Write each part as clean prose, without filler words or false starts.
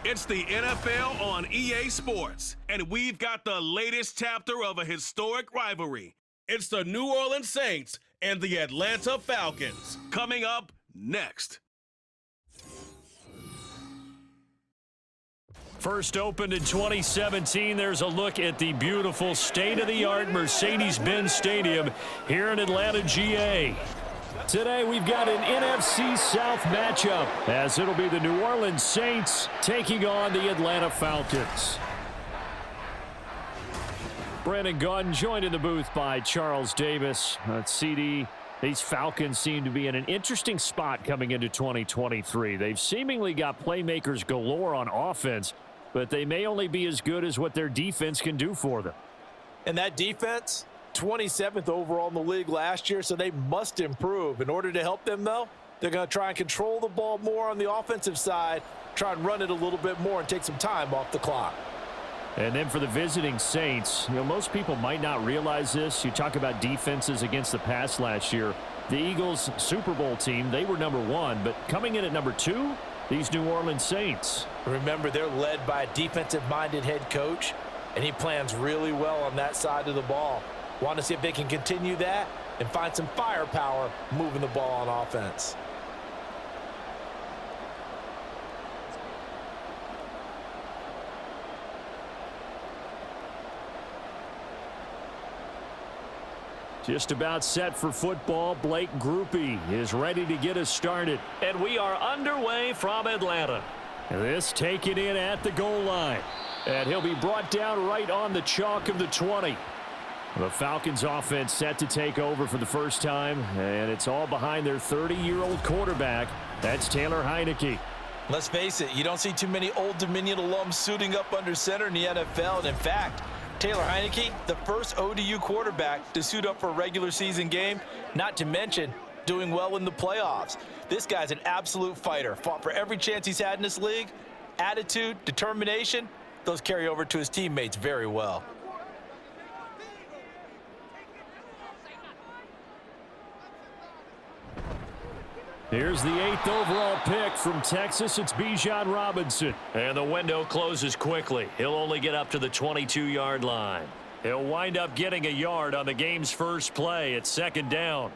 It's the NFL on EA Sports, and we've got the latest chapter of a historic rivalry. It's the New Orleans Saints and the Atlanta Falcons. Coming up next. First opened in 2017, there's a look at the beautiful state-of-the-art Mercedes-Benz Stadium here in Atlanta, GA. Today we've got an NFC South matchup as it'll be the New Orleans Saints taking on the Atlanta Falcons. Brandon Gunn joined in the booth by Charles Davis. CD, these Falcons seem to be in an interesting spot coming into 2023. They've seemingly got playmakers galore on offense, but they may only be as good as what their defense can do for them. And that defense, 27th overall in the league last year, so they must improve. In order to help them, though, they're going to try and control the ball more on the offensive side, try and run it a little bit more and take some time off the clock. And then for the visiting Saints, most people might not realize this. You talk about defenses against the pass last year. The Eagles' Super Bowl team, they were #1, but coming in at #2, these New Orleans Saints. Remember, they're led by a defensive-minded head coach, and he plans really well on that side of the ball. Want to see if they can continue that and find some firepower moving the ball on offense. Just about set for football. Blake Groupie is ready to get us started. And we are underway from Atlanta. This taken in at the goal line. And he'll be brought down right on the chalk of the 20. The Falcons offense set to take over for the first time, and it's all behind their 30-year-old quarterback. That's Taylor Heineke. Let's face it, you don't see too many Old Dominion alums suiting up under center in the NFL. And in fact, Taylor Heineke, the first ODU quarterback to suit up for a regular season game, not to mention doing well in the playoffs. This guy's an absolute fighter. Fought for every chance he's had in this league. Attitude, determination, those carry over to his teammates very well. Here's the 8th overall pick from Texas. It's Bijan Robinson. And the window closes quickly. He'll only get up to the 22-yard line. He'll wind up getting a yard on the game's first play. It's second down.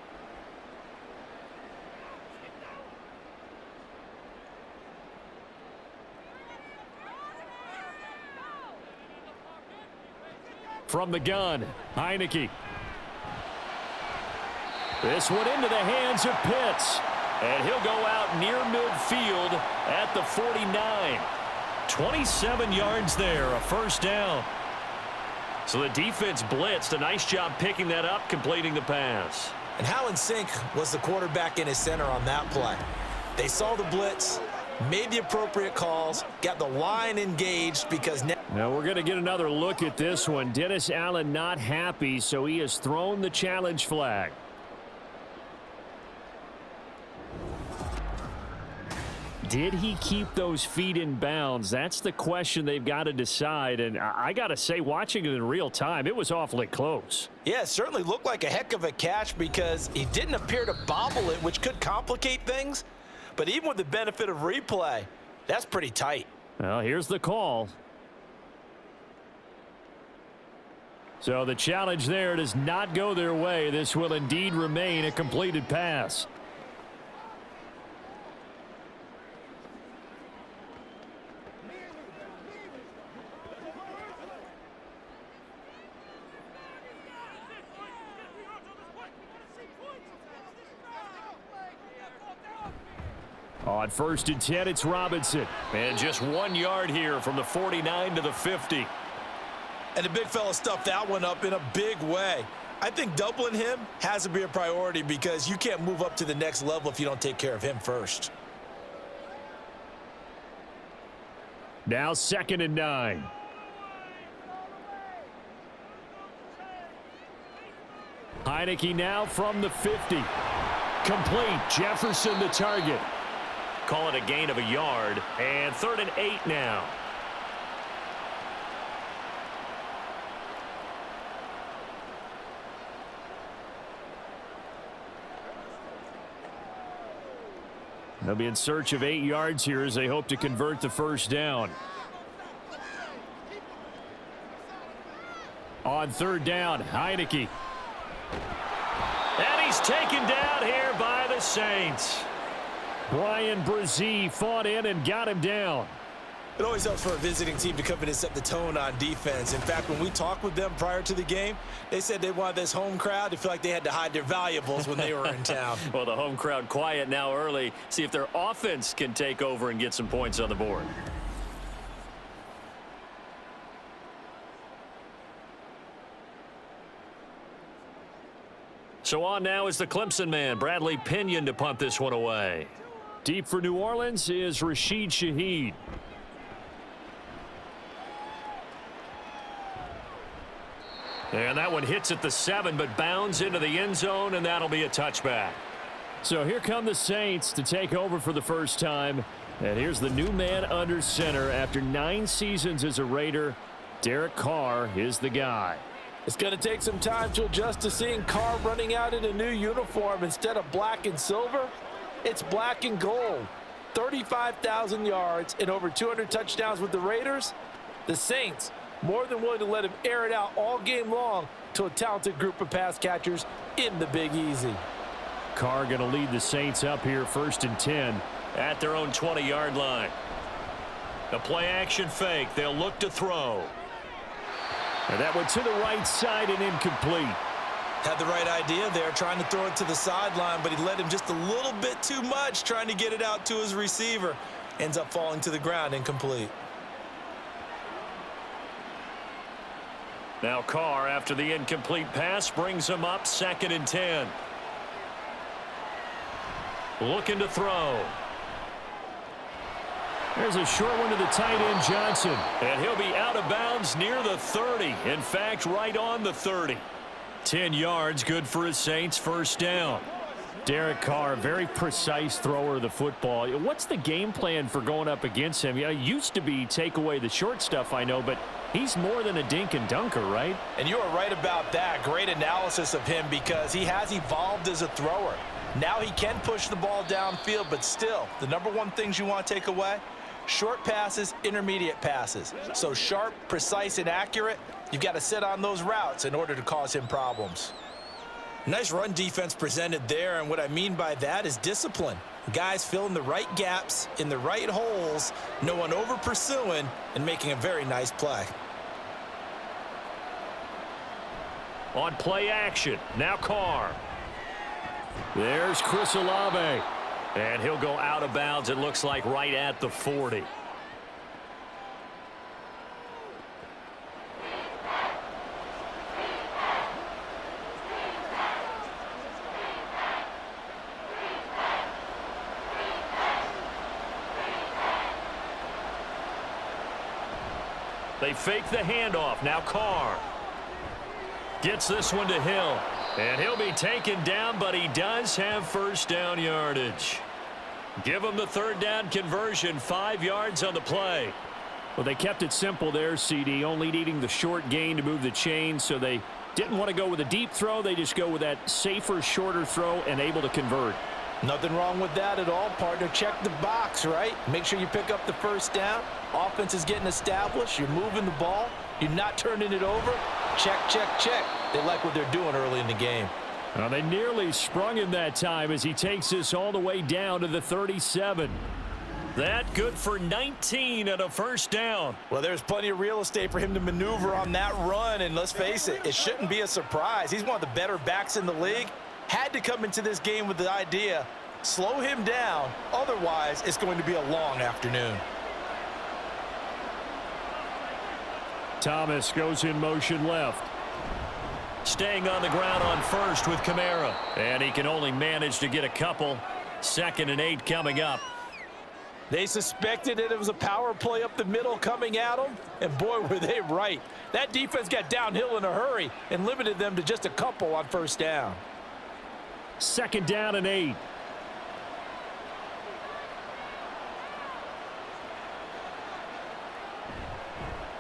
From the gun, Heineke. This one into the hands of Pitts. And he'll go out near midfield at the 49. 27 yards there, a first down. So the defense blitzed. A nice job picking that up, completing the pass. And how in sync was the quarterback in his center on that play? They saw the blitz, made the appropriate calls, got the line engaged because now we're going to get another look at this one. Dennis Allen not happy, so he has thrown the challenge flag. Did he keep those feet in bounds? That's the question they've got to decide. And I got to say, watching it in real time, it was awfully close. Yeah, it certainly looked like a heck of a catch because he didn't appear to bobble it, which could complicate things. But even with the benefit of replay, that's pretty tight. Well, here's the call. So the challenge there does not go their way. This will indeed remain a completed pass. On 1st and 10, it's Robinson. And just 1 yard here from the 49 to the 50. And the big fella stuffed that one up in a big way. I think doubling him has to be a priority because you can't move up to the next level if you don't take care of him first. Now 2nd and 9. Heineke now from the 50. Complete. Jefferson the target. Call it a gain of a yard. And 3rd and 8 now. They'll be in search of 8 yards here as they hope to convert the first down. On third down, Heineke. And he's taken down here by the Saints. Brian Brzee fought in and got him down. It always helps for a visiting team to come in and set the tone on defense. In fact, when we talked with them prior to the game, they said they wanted this home crowd to feel like they had to hide their valuables when they were in town. Well, the home crowd quiet now early. See if their offense can take over and get some points on the board. So on now is the Clemson man, Bradley Pinion, to punt this one away. Deep for New Orleans is Rashid Shaheed. And that one hits at the 7, but bounds into the end zone, and that'll be a touchback. So here come the Saints to take over for the first time. And here's the new man under center. After 9 seasons as a Raider, Derek Carr is the guy. It's going to take some time to adjust to seeing Carr running out in a new uniform. Instead of black and silver, it's black and gold. 35,000 yards and over 200 touchdowns with the Raiders. The Saints more than willing to let him air it out all game long to a talented group of pass catchers in the Big Easy. Carr going to lead the Saints up here 1st and 10 at their own 20-yard line. The play action fake. They'll look to throw. And that one to the right side and incomplete. Had the right idea there, trying to throw it to the sideline, but he led him just a little bit too much, trying to get it out to his receiver. Ends up falling to the ground, incomplete. Now Carr, after the incomplete pass, brings him up 2nd and 10. Looking to throw. There's a short one to the tight end, Johnson. And he'll be out of bounds near the 30. In fact, right on the 30. 10 yards, good for his Saints, first down. Derek Carr, very precise thrower of the football. What's the game plan for going up against him? It used to be take away the short stuff, I know, but he's more than a dink and dunker, right? And you are right about that. Great analysis of him because he has evolved as a thrower. Now he can push the ball downfield, but still, the number one things you want to take away, short passes, intermediate passes. So sharp, precise, and accurate, you've got to sit on those routes in order to cause him problems. Nice run defense presented there, and what I mean by that is discipline. Guys filling the right gaps in the right holes, no one over pursuing, and making a very nice play. On play action, now Carr. There's Chris Olave. And he'll go out of bounds, it looks like, right at the 40. They fake the handoff. Now Carr gets this one to Hill. And he'll be taken down, but he does have first down yardage. Give him the third down conversion, 5 yards on the play. Well, they kept it simple there, CD, only needing the short gain to move the chains, so they didn't want to go with a deep throw. They just go with that safer, shorter throw and able to convert. Nothing wrong with that at all, partner. Check the box, right? Make sure you pick up the first down. Offense is getting established. You're moving the ball. You're not turning it over. Check, check, check. They like what they're doing early in the game. Well, they nearly sprung him that time as he takes this all the way down to the 37. That good for 19 and a first down. Well, there's plenty of real estate for him to maneuver on that run, and let's face it, it shouldn't be a surprise. He's one of the better backs in the league. Had to come into this game with the idea, slow him down, otherwise it's going to be a long afternoon. Thomas goes in motion left. Staying on the ground on first with Kamara. And he can only manage to get a couple. 2nd and 8 coming up. They suspected it was a power play up the middle coming at them, and boy, were they right. That defense got downhill in a hurry and limited them to just a couple on first down. 2nd down and 8.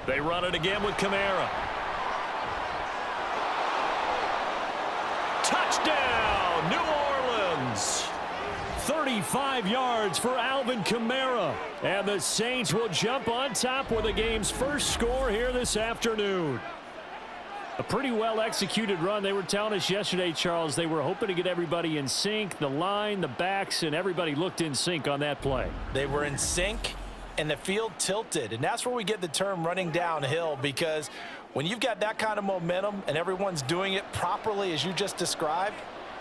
They run it again with Kamara. Touchdown, New Orleans. 35 yards for Alvin Kamara. And the Saints will jump on top with the game's first score here this afternoon. A pretty well-executed run. They were telling us yesterday, Charles, they were hoping to get everybody in sync. The line, the backs, and everybody looked in sync on that play. They were in sync, and the field tilted. And that's where we get the term running downhill, because when you've got that kind of momentum and everyone's doing it properly as you just described,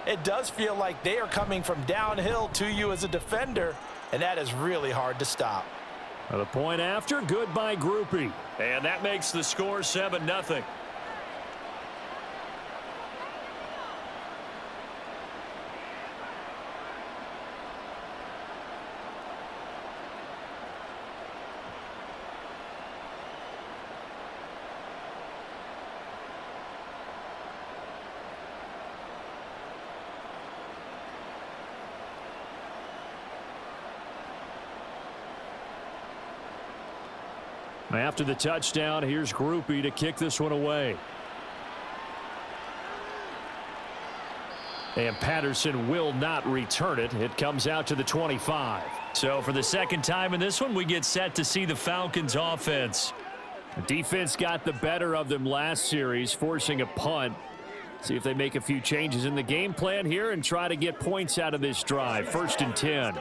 it does feel like they are coming from downhill to you as a defender, and that is really hard to stop. The point after, good by Groupie. And that makes the score 7-0. After the touchdown, here's Groupie to kick this one away. And Patterson will not return it. It comes out to the 25. So for the second time in this one, we get set to see the Falcons offense. The defense got the better of them last series, forcing a punt. See if they make a few changes in the game plan here and try to get points out of this drive. 1st and 10.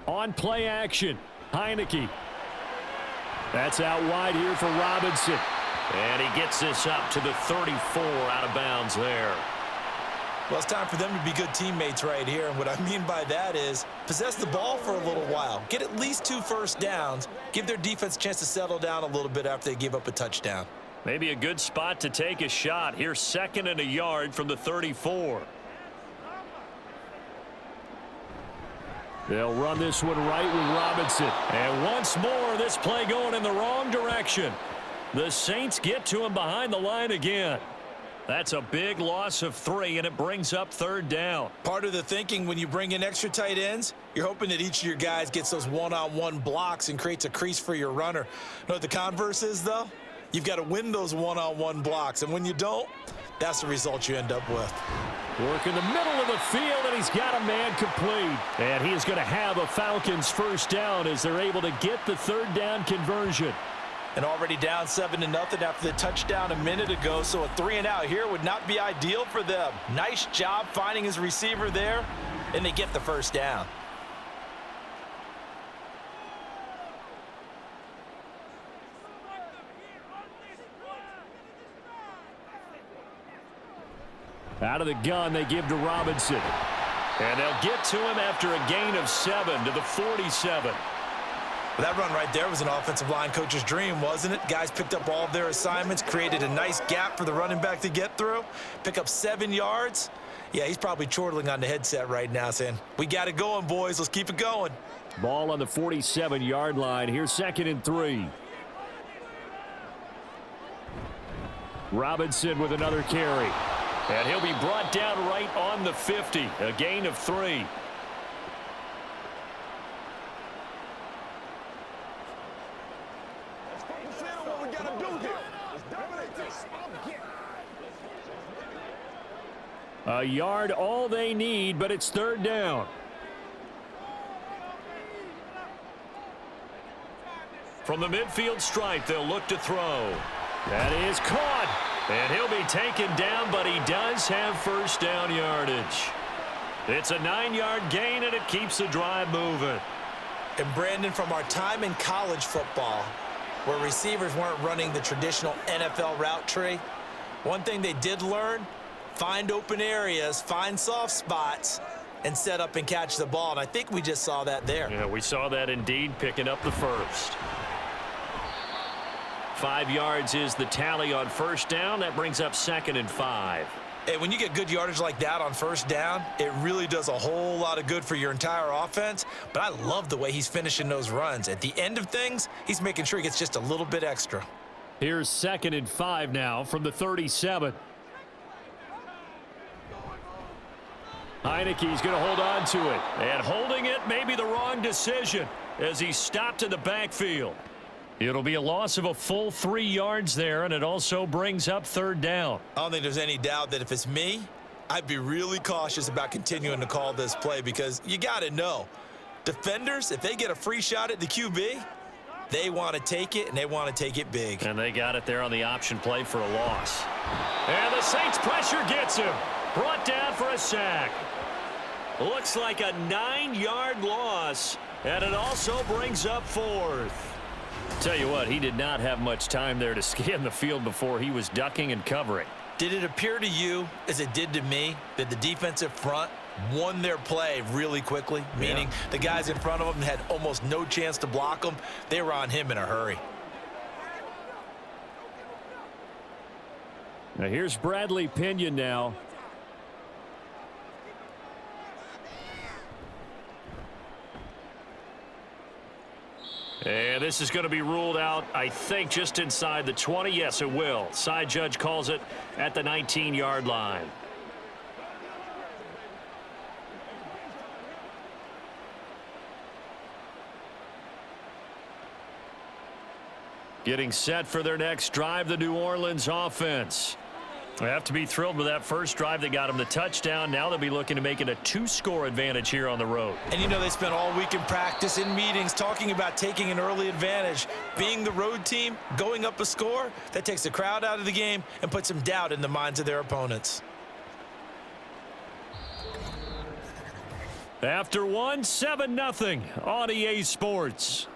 On play action, Heineke. That's out wide here for Robinson. And he gets this up to the 34, out of bounds there. Well, it's time for them to be good teammates right here. And what I mean by that is possess the ball for a little while. Get at least 2 first downs. Give their defense a chance to settle down a little bit after they give up a touchdown. Maybe a good spot to take a shot. Here's 2nd and a yard from the 34. They'll run this one right with Robinson. And once more, this play going in the wrong direction. The Saints get to him behind the line again. That's a big loss of 3, and it brings up 3rd down. Part of the thinking when you bring in extra tight ends, you're hoping that each of your guys gets those one-on-one blocks and creates a crease for your runner. You know what the converse is, though? You've got to win those one-on-one blocks, and when you don't, that's the result you end up with. Work in the middle of the field, and he's got a man complete. And he is going to have a Falcons 1st down as they're able to get the 3rd down conversion. And already down 7-0 after the touchdown a minute ago, so a 3-and-out here would not be ideal for them. Nice job finding his receiver there, and they get the 1st down. Out of the gun, they give to Robinson. And they'll get to him after a gain of 7 to the 47. Well, that run right there was an offensive line coach's dream, wasn't it? Guys picked up all of their assignments, created a nice gap for the running back to get through, pick up 7 yards. Yeah, he's probably chortling on the headset right now saying, we got it going, boys. Let's keep it going. Ball on the 47-yard line. Here's 2nd and 3. Robinson with another carry. And he'll be brought down right on the 50. A gain of 3. A yard all they need, but it's 3rd down. From the midfield stripe, they'll look to throw. That is caught. And he'll be taken down, but he does have 1st down yardage. It's a 9-yard gain, and it keeps the drive moving. And Brandon, from our time in college football, where receivers weren't running the traditional NFL route tree, one thing they did learn, find open areas, find soft spots, and set up and catch the ball. And I think we just saw that there. Yeah, we saw that indeed, picking up the 1st. 5 yards is the tally on 1st down. That brings up 2nd and 5. Hey, when you get good yardage like that on 1st down, it really does a whole lot of good for your entire offense. But I love the way he's finishing those runs. At the end of things, he's making sure he gets just a little bit extra. Here's 2nd and 5 now from the 37. Heineke's going to hold on to it. And holding it may be the wrong decision as he's stopped in the backfield. It'll be a loss of a full 3 yards there, and it also brings up third down. I don't think there's any doubt that if it's me, I'd be really cautious about continuing to call this play because you got to know, defenders, if they get a free shot at the QB, they want to take it, and they want to take it big. And they got it there on the option play for a loss. And the Saints pressure gets him. Brought down for a sack. Looks like a 9-yard loss, and it also brings up fourth. Tell you what, he did not have much time there to scan the field before he was ducking and covering. Did it appear to you, as it did to me, that the defensive front won their play really quickly? Meaning the guys in front of them had almost no chance to block them. They were on him in a hurry. Now here's Bradley Pinion now. And this is going to be ruled out, I think, just inside the 20. Yes, it will. Side judge calls it at the 19-yard line. Getting set for their next drive, the New Orleans offense. They have to be thrilled with that first drive that got them the touchdown. Now they'll be looking to make it a 2-score advantage here on the road. And you know they spent all week in practice, in meetings, talking about taking an early advantage. Being the road team, going up a score, that takes the crowd out of the game and puts some doubt in the minds of their opponents. After one, 7-0 on EA Sports.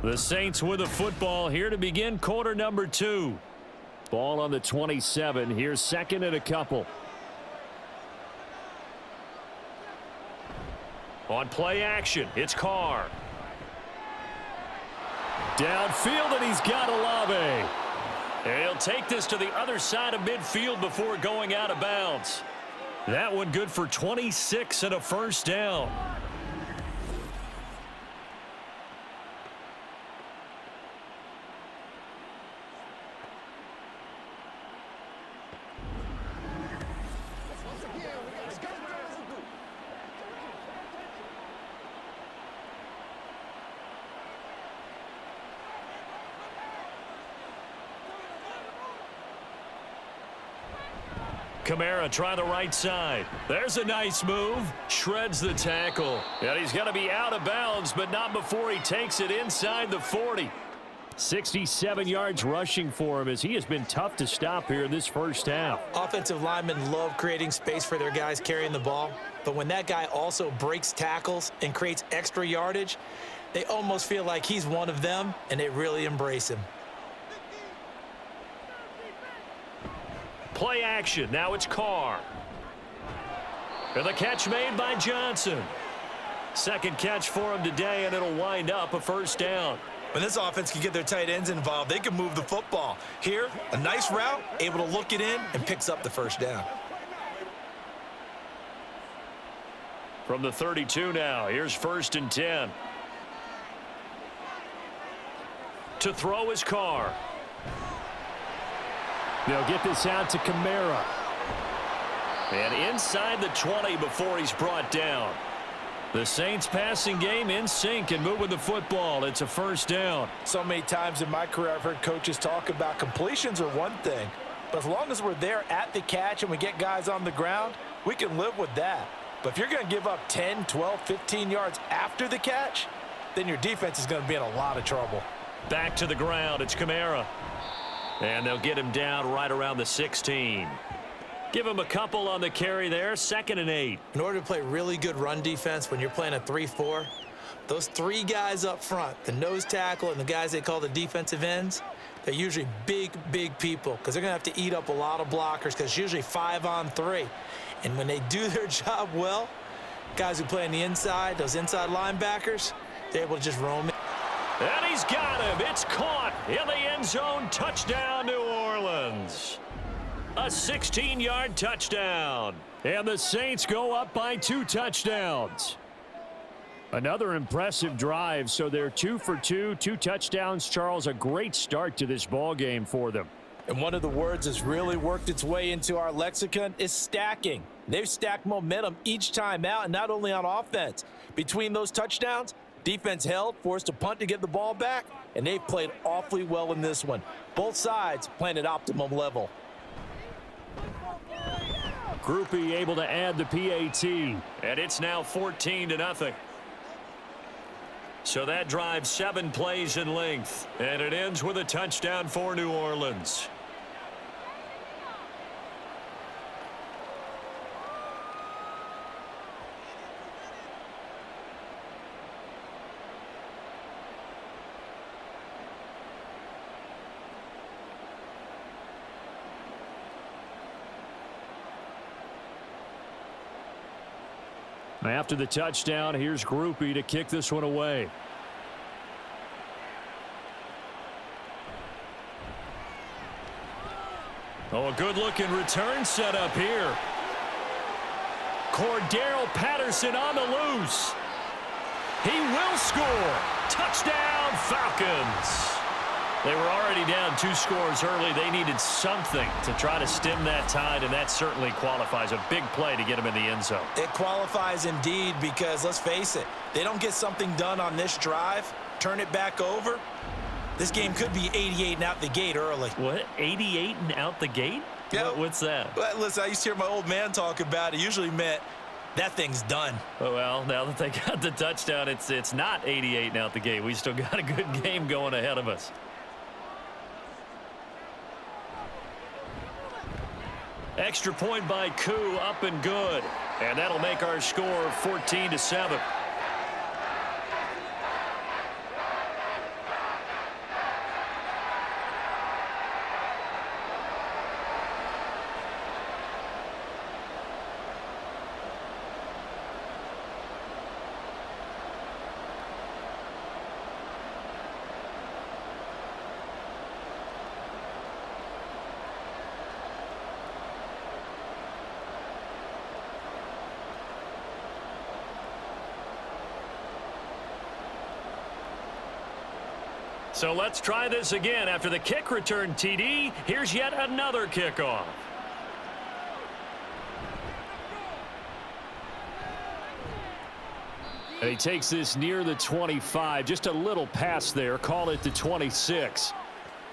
The Saints with the football here to begin quarter number 2. Ball on the 27. Here's second and a couple. On play action, it's Carr. Downfield, and he's got Olave. And he'll take this to the other side of midfield before going out of bounds. That one good for 26 and a first down. Kamara try the right side. There's a nice move. Shreds the tackle. And he's going to be out of bounds, but not before he takes it inside the 40. 67 yards rushing for him as he has been tough to stop here in this first half. Offensive linemen love creating space for their guys carrying the ball. But when that guy also breaks tackles and creates extra yardage, they almost feel like he's one of them, and they really embrace him. Play action. Now it's Carr. And the catch made by Johnson. Second catch for him today, and it'll wind up a first down. When this offense can get their tight ends involved, they can move the football. Here, a nice route, able to look it in, and picks up the first down. From the 32 now, here's first and 10. To throw is Carr. They'll get this out to Kamara. And inside the 20 before he's brought down. The Saints passing game in sync and moving the football. It's a first down. So many times in my career I've heard coaches talk about completions are one thing. But as long as we're there at the catch and we get guys on the ground, we can live with that. But if you're going to give up 10, 12, 15 yards after the catch, then your defense is going to be in a lot of trouble. Back to the ground. It's Kamara. And they'll get him down right around the 16. Give him a couple on the carry there. 2nd and 8. In order to play really good run defense when you're playing a 3-4, those 3 guys up front, the nose tackle and the guys they call the defensive ends, they're usually big, big people because they're going to have to eat up a lot of blockers because it's usually 5-on-3. And when they do their job well, guys who play on the inside, those inside linebackers, they're able to just roam in. And he's got him. It's caught in the end zone. Touchdown, New Orleans. A 16-yard touchdown. And the Saints go up by 2 touchdowns. Another impressive drive, so they're 2 for 2, 2 touchdowns. Charles, a great start to this ball game for them. And one of the words that's really worked its way into our lexicon is stacking. They've stacked momentum each time out, and not only on offense. Between those touchdowns, defense held, forced a punt to get the ball back, and they've played awfully well in this one. Both sides playing at optimum level. Groupie able to add the PAT, and it's now 14-0. So that drives 7 plays in length, and it ends with a touchdown for New Orleans. After the touchdown, here's Groupie to kick this one away. Oh, a good-looking return set up here. Cordero Patterson on the loose. He will score. Touchdown, Falcons. They were already down 2 scores early. They needed something to try to stem that tide, and that certainly qualifies. A big play to get them in the end zone. It qualifies indeed because, let's face it, they don't get something done on this drive, turn it back over, this game could be 88 and out the gate early. What? 88 and out the gate? Yeah. What's that? Well, listen, I used to hear my old man talk about it. It usually meant that thing's done. Oh, well, now that they got the touchdown, it's not 88 and out the gate. We still got a good game going ahead of us. Extra point by Koo, up and good. And that'll make our score 14-7. So let's try this again. After the kick return TD, here's yet another kickoff. And he takes this near the 25. Just a little pass there. Call it the 26.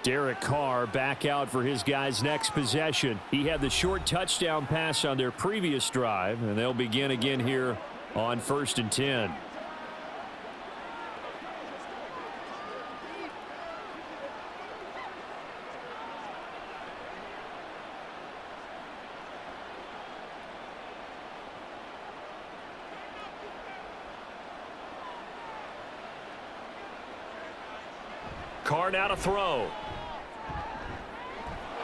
Derek Carr back out for his guys' next possession. He had the short touchdown pass on their previous drive, and they'll begin again here on 1st and 10. Carr now to throw.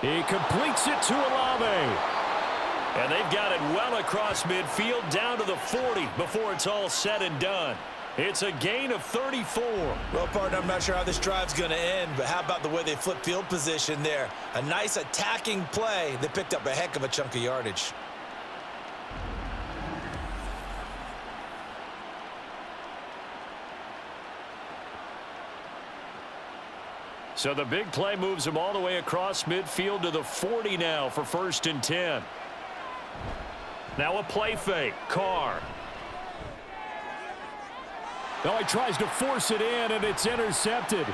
He completes it to Olave. And they've got it well across midfield down to the 40 before it's all said and done. It's a gain of 34. Well, partner, I'm not sure how this drive's going to end, but how about the way they flip field position there? A nice attacking play that picked up a heck of a chunk of yardage. So the big play moves him all the way across midfield to the 40 now for 1st and 10. Now a play fake. Carr. Oh, he tries to force it in, and it's intercepted.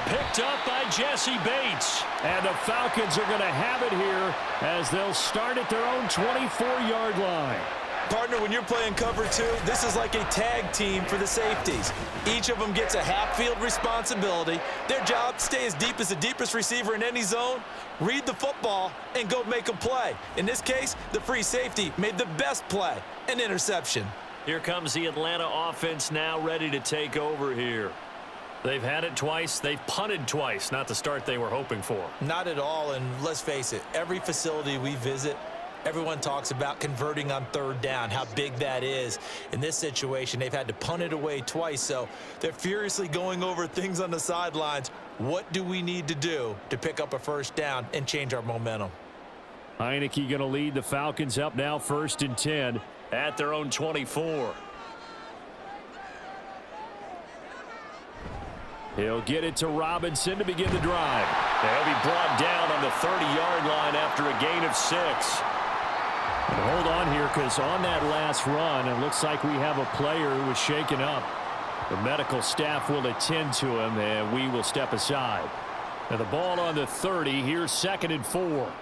Picked up by Jesse Bates. And the Falcons are going to have it here as they'll start at their own 24-yard line. Partner, when you're playing cover 2, this is like a tag team for the safeties. Each of them gets a half-field responsibility. Their job, stay as deep as the deepest receiver in any zone, read the football, and go make a play. In this case, the free safety made the best play, an interception. Here comes the Atlanta offense now ready to take over here. They've had it twice. They've punted twice. Not the start they were hoping for. Not at all, and let's face it, every facility we visit, everyone talks about converting on 3rd down, how big that is. In this situation, they've had to punt it away twice, so they're furiously going over things on the sidelines. What do we need to do to pick up a 1st down and change our momentum? Heineke going to lead the Falcons up now 1st and 10 at their own 24. He'll get it to Robinson to begin the drive. They'll be brought down on the 30-yard line after a gain of 6. Hold on here, because on that last run, it looks like we have a player who was shaken up. The medical staff will attend to him, and we will step aside. And the ball on the 30. Here's 2nd and 4.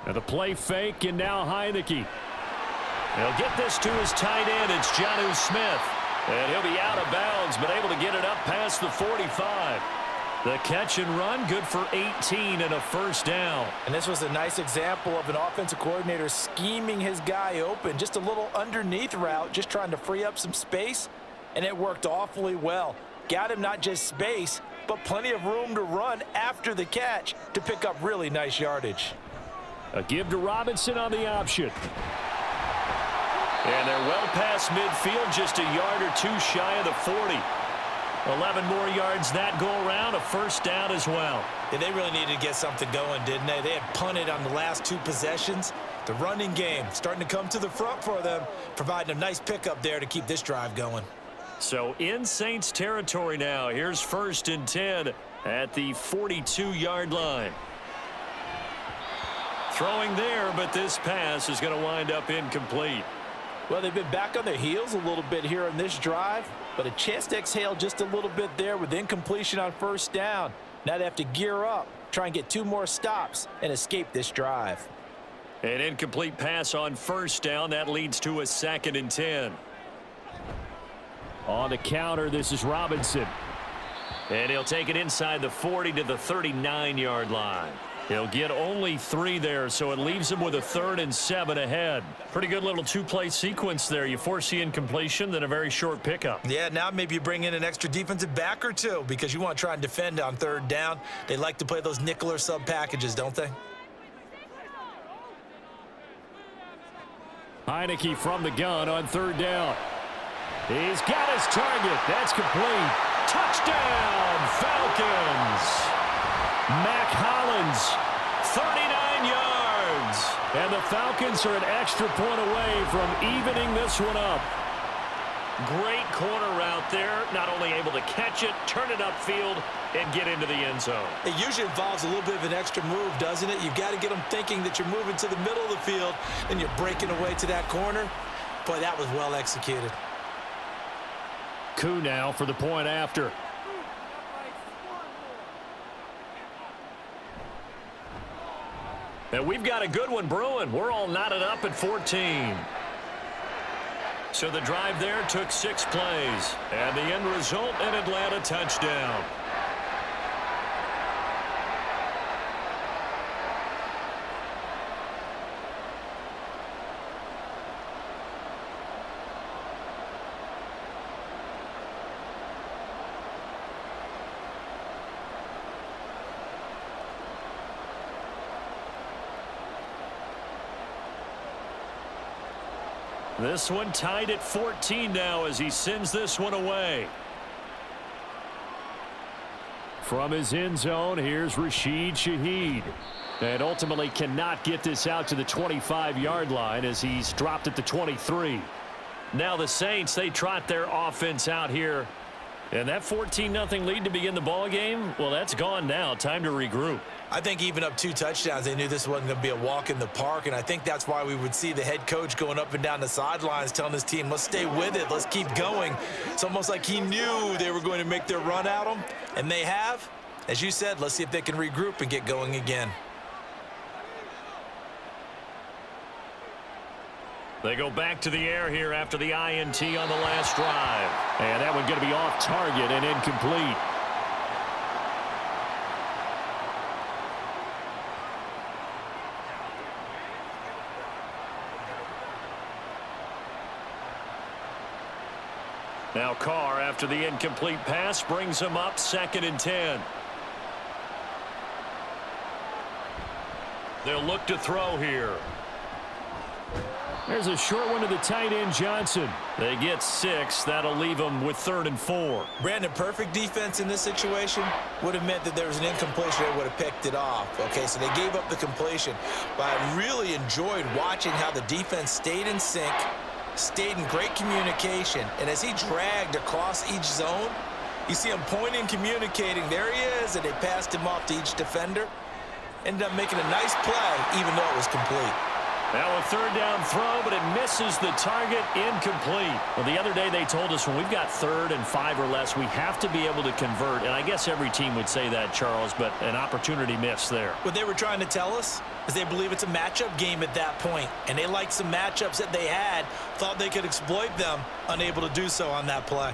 And the play fake, and now Heineke. He'll get this to his tight end. It's Jonnu Smith. And he'll be out of bounds, but able to get it up past the 45. The catch and run, good for 18 and a first down. And this was a nice example of an offensive coordinator scheming his guy open. Just a little underneath route, just trying to free up some space, and it worked awfully well. Got him not just space, but plenty of room to run after the catch to pick up really nice yardage. A give to Robinson on the option. And they're well past midfield, just a yard or two shy of the 40. 11 more yards that go around, a first down as well. Yeah, they really needed to get something going, didn't they? They had punted on the last 2 possessions. The running game starting to come to the front for them, providing a nice pickup there to keep this drive going. So in Saints territory now. Here's 1st and 10 at the 42-yard line. Throwing there, but this pass is going to wind up incomplete. Well, they've been back on their heels a little bit here in this drive, but a chance to exhale just a little bit there with incompletion on first down. Now they have to gear up, try and get 2 more stops, and escape this drive. An incomplete pass on first down. That leads to a 2nd and 10. On the counter, this is Robinson. And he'll take it inside the 40 to the 39-yard line. He'll get only 3 there, so it leaves him with a 3rd and 7 ahead. Pretty good little 2-play sequence there. You force the incompletion, then a very short pickup. Yeah, now maybe you bring in an extra defensive back or 2 because you want to try and defend on 3rd down. They like to play those nickel or sub packages, don't they? Heineke from the gun on 3rd down. He's got his target. That's complete. Touchdown, Falcons. Mac Hollins, 39 yards. And the Falcons are an extra point away from evening this one up. Great corner route there. Not only able to catch it, turn it upfield, and get into the end zone. It usually involves a little bit of an extra move, doesn't it? You've got to get them thinking that you're moving to the middle of the field and you're breaking away to that corner. Boy, that was well executed. Koo now for the point after. And we've got a good one brewing. We're all knotted up at 14. So the drive there took 6 plays. And the end result, an Atlanta touchdown. This one tied at 14 now as he sends this one away. From his end zone, here's Rashid Shaheed. And ultimately cannot get this out to the 25-yard line as he's dropped at the 23. Now the Saints, they trot their offense out here. And that 14-0 lead to begin the ball game, well, that's gone now. Time to regroup. I think even up 2 touchdowns, they knew this wasn't going to be a walk in the park, and I think that's why we would see the head coach going up and down the sidelines telling his team, let's stay with it, let's keep going. It's almost like he knew they were going to make their run at him, and they have. As you said, let's see if they can regroup and get going again. They go back to the air here after the INT on the last drive. And that one going to be off target and incomplete. Now Carr, after the incomplete pass, brings him up 2nd and 10. They'll look to throw here. There's a short one to the tight end, Johnson. They get 6. That'll leave them with 3rd and 4. Brandon, perfect defense in this situation would have meant that there was an incompletion. They would have picked it off. Okay, so they gave up the completion. But I really enjoyed watching how the defense stayed in sync, stayed in great communication. And as he dragged across each zone, you see him pointing, communicating. There he is, and they passed him off to each defender. ended up making a nice play, even though it was complete. Now a third down throw, but it misses the target, incomplete. Well, the other day they told us when we've got 3rd and 5 or less, we have to be able to convert. And I guess every team would say that, Charles, but an opportunity missed there. What they were trying to tell us is they believe it's a matchup game at that point, and they liked some matchups that they had, thought they could exploit them, unable to do so on that play.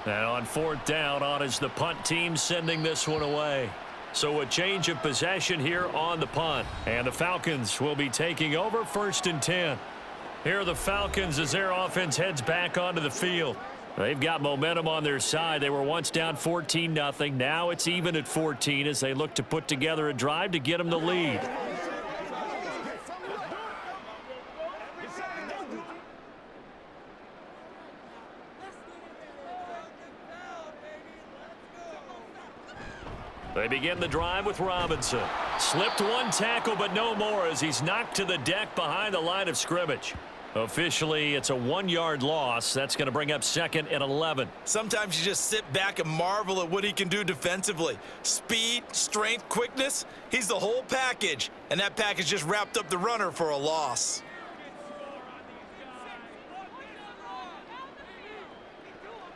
And on 4th down, on is the punt team sending this one away. So a change of possession here on the punt. And the Falcons will be taking over 1st and 10. Here are the Falcons as their offense heads back onto the field. They've got momentum on their side. They were once down 14-0. Now it's even at 14 as they look to put together a drive to get them the lead. They begin the drive with Robinson. Slipped one tackle, but no more as he's knocked to the deck behind the line of scrimmage. Officially, it's a 1-yard loss. That's going to bring up 2nd and 11. Sometimes you just sit back and marvel at what he can do defensively. Speed, strength, quickness, he's the whole package. And that package just wrapped up the runner for a loss.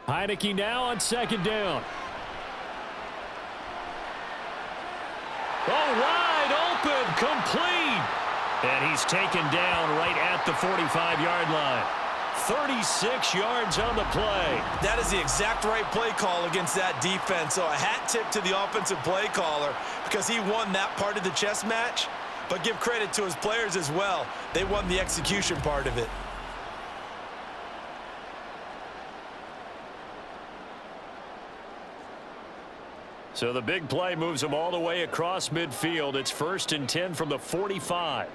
Heineke now on 2nd down. Oh, wide open, complete. And he's taken down right at the 45-yard line. 36 yards on the play. That is the exact right play call against that defense. So a hat tip to the offensive play caller because he won that part of the chess match. But give credit to his players as well. They won the execution part of it. So the big play moves them all the way across midfield. It's 1st and 10 from the 45.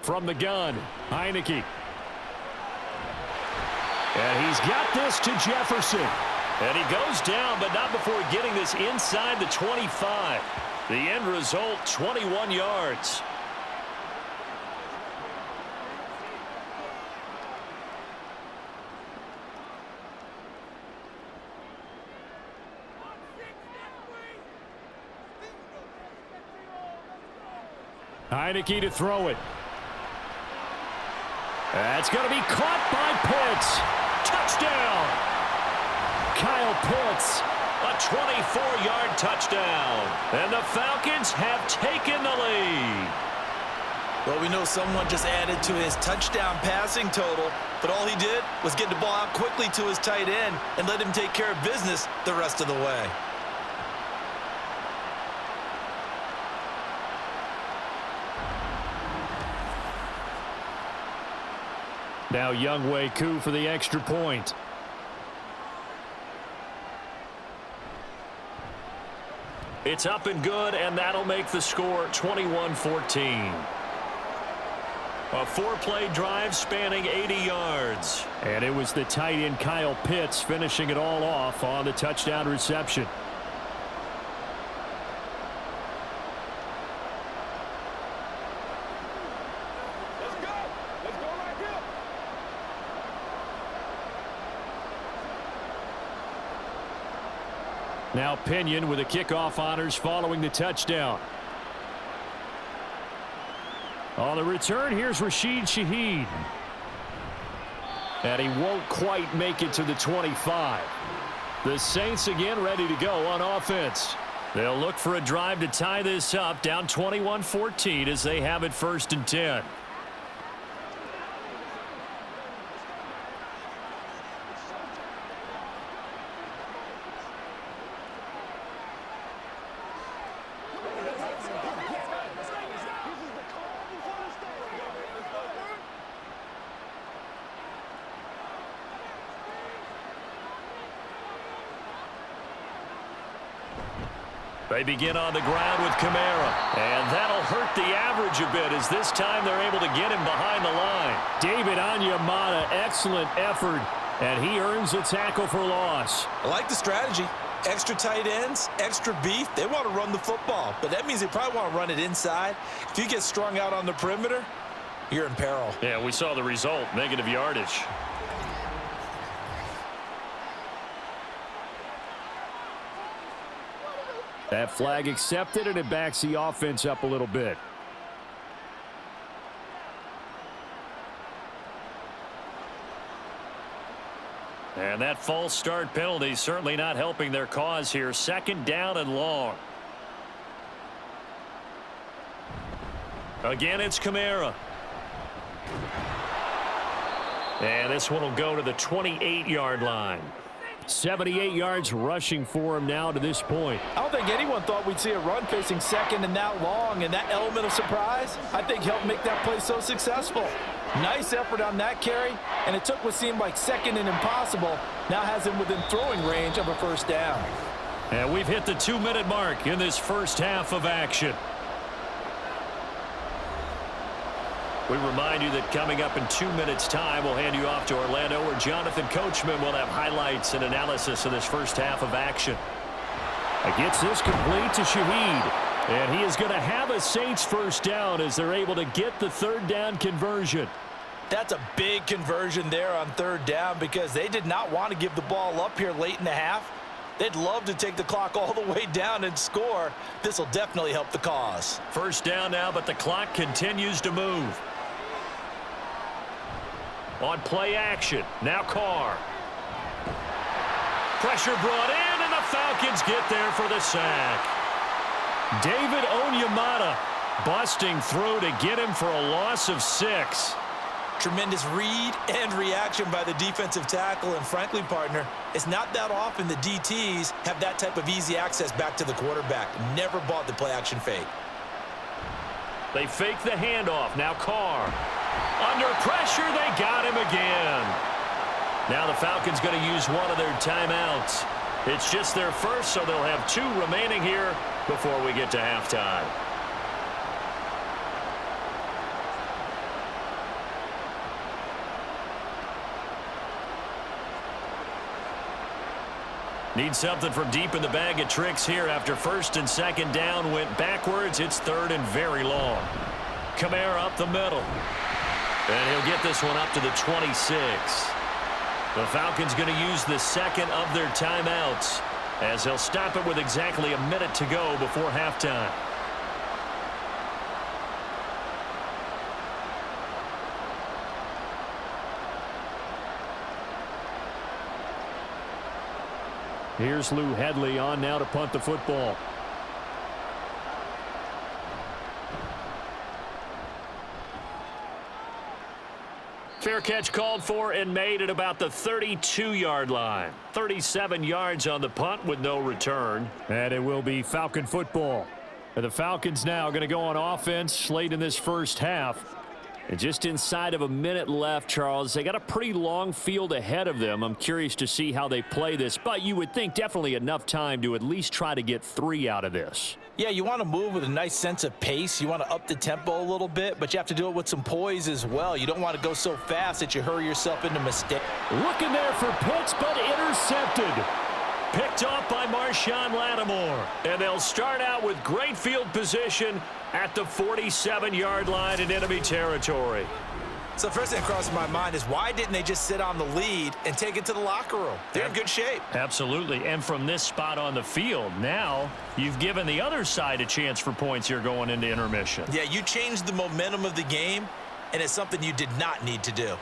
From the gun, Heineke. And he's got this to Jefferson. And he goes down, but not before getting this inside the 25. The end result, 21 yards. Heineke to throw it. That's going to be caught by Pitts. Touchdown. Kyle Pitts, a 24-yard touchdown. And the Falcons have taken the lead. Well, we know someone just added to his touchdown passing total, but all he did was get the ball out quickly to his tight end and let him take care of business the rest of the way. Now Younghoe Koo for the extra point. It's up and good, and that'll make the score 21-14. A 4-play drive spanning 80 yards. And it was the tight end Kyle Pitts finishing it all off on the touchdown reception. Now Pinion with the kickoff honors following the touchdown. On the return, here's Rashid Shaheed. And he won't quite make it to the 25. The Saints again ready to go on offense. They'll look for a drive to tie this up, down 21-14 as they have it 1st and 10. They begin on the ground with Kamara. And that'll hurt the average a bit as this time they're able to get him behind the line. David Onyemata, excellent effort. And he earns a tackle for loss. I like the strategy. Extra tight ends, extra beef. They want to run the football. But that means they probably want to run it inside. If you get strung out on the perimeter, you're in peril. Yeah, we saw the result. Negative yardage. That flag accepted, and it backs the offense up a little bit. And that false start penalty certainly not helping their cause here. 2nd down and long. Again, it's Kamara. And this one will go to the 28-yard line. 78 yards rushing for him now to this point. I don't think anyone thought we'd see a run facing 2nd and that long, and that element of surprise, I think, helped make that play so successful. Nice effort on that carry, and it took what seemed like 2nd and impossible, now has him within throwing range of a 1st down. And we've hit the 2-minute mark in this first half of action. We remind you that coming up in 2 minutes' time, we'll hand you off to Orlando, where Jonathan Coachman will have highlights and analysis of this first half of action. Gets this complete to Shaheed. And he is going to have a Saints 1st down as they're able to get the 3rd down conversion. That's a big conversion there on 3rd down because they did not want to give the ball up here late in the half. They'd love to take the clock all the way down and score. This will definitely help the cause. 1st down now, but the clock continues to move. On play action, now Carr. Pressure brought in, and the Falcons get there for the sack. David Onyemata busting through to get him for a loss of 6. Tremendous read and reaction by the defensive tackle, and frankly, partner, it's not that often the DTs have that type of easy access back to the quarterback. Never bought the play action fake. They fake the handoff. Now Carr. Under pressure, they got him again. Now the Falcons going to use one of their timeouts. It's just their first, so they'll have 2 remaining here before we get to halftime. Need something from deep in the bag of tricks here after 1st and 2nd down went backwards. It's 3rd and very long. Kamara up the middle. And he'll get this one up to the 26. The Falcons going to use the 2nd of their timeouts as they'll stop it with exactly a minute to go before halftime. Here's Lou Hedley on now to punt the football. Fair catch called for and made at about the 32-yard line. 37 yards on the punt with no return. And it will be Falcon football. And the Falcons now going to go on offense late in this first half. And just inside of a minute left, Charles, they got a pretty long field ahead of them. I'm curious to see how they play this, but you would think definitely enough time to at least try to get 3 out of this. Yeah, you want to move with a nice sense of pace. You want to up the tempo a little bit, but you have to do it with some poise as well. You don't want to go so fast that you hurry yourself into mistake. Looking there for Pitts, but intercepted. Picked off by Marshawn Lattimore. And they'll start out with great field position at the 47-yard line in enemy territory. So first thing that crosses my mind is why didn't they just sit on the lead and take it to the locker room? They're in good shape. Absolutely. And from this spot on the field, now you've given the other side a chance for points here going into intermission. Yeah, you changed the momentum of the game, and it's something you did not need to do.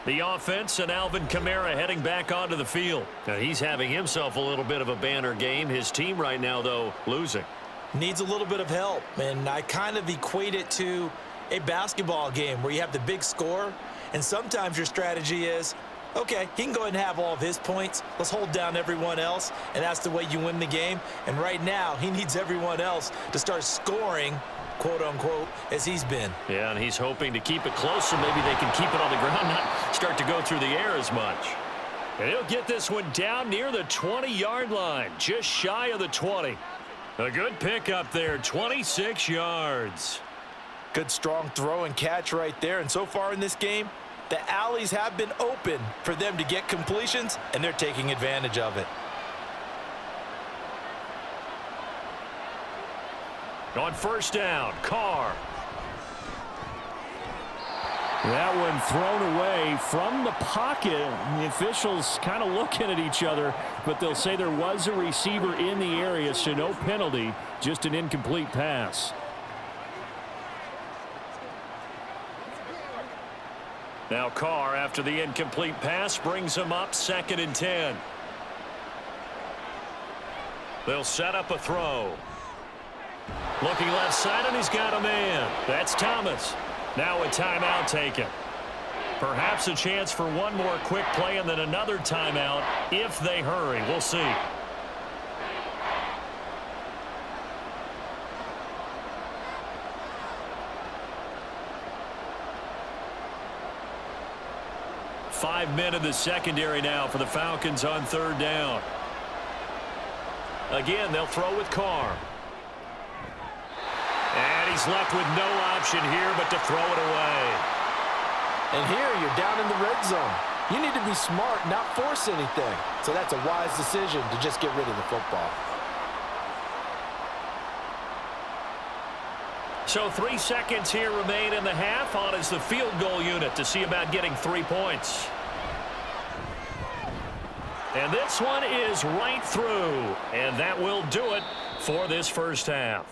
The offense and Alvin Kamara heading back onto the field. Now he's having himself a little bit of a banner game. His team right now, though, losing. Needs a little bit of help, and I kind of equate it to a basketball game where you have the big score, and sometimes your strategy is, okay, he can go ahead and have all of his points. Let's hold down everyone else, and that's the way you win the game. And right now, he needs everyone else to start scoring, quote-unquote, as he's been. Yeah, and he's hoping to keep it close so maybe they can keep it on the ground, not start to go through the air as much. And he'll get this one down near the 20-yard line, just shy of the 20. A good pickup there, 26 yards. Good strong throw and catch right there. And so far in this game, the alleys have been open for them to get completions, and they're taking advantage of it. On 1st down, Carr. That one thrown away from the pocket. The officials kind of looking at each other, but they'll say there was a receiver in the area, so no penalty, just an incomplete pass. Now Carr, after the incomplete pass, brings him up 2nd and 10. They'll set up a throw. Looking left side, and he's got a man. That's Thomas. Now a timeout taken. Perhaps a chance for one more quick play and then another timeout if they hurry. We'll see. Five men in the secondary now for the Falcons on 3rd down. Again, they'll throw with Carr. And he's left with no option here but to throw it away. And here you're down in the red zone. You need to be smart, not force anything. So that's a wise decision to just get rid of the football. So 3 seconds here remain in the half. On is the field goal unit to see about getting 3 points. And this one is right through. And that will do it for this first half.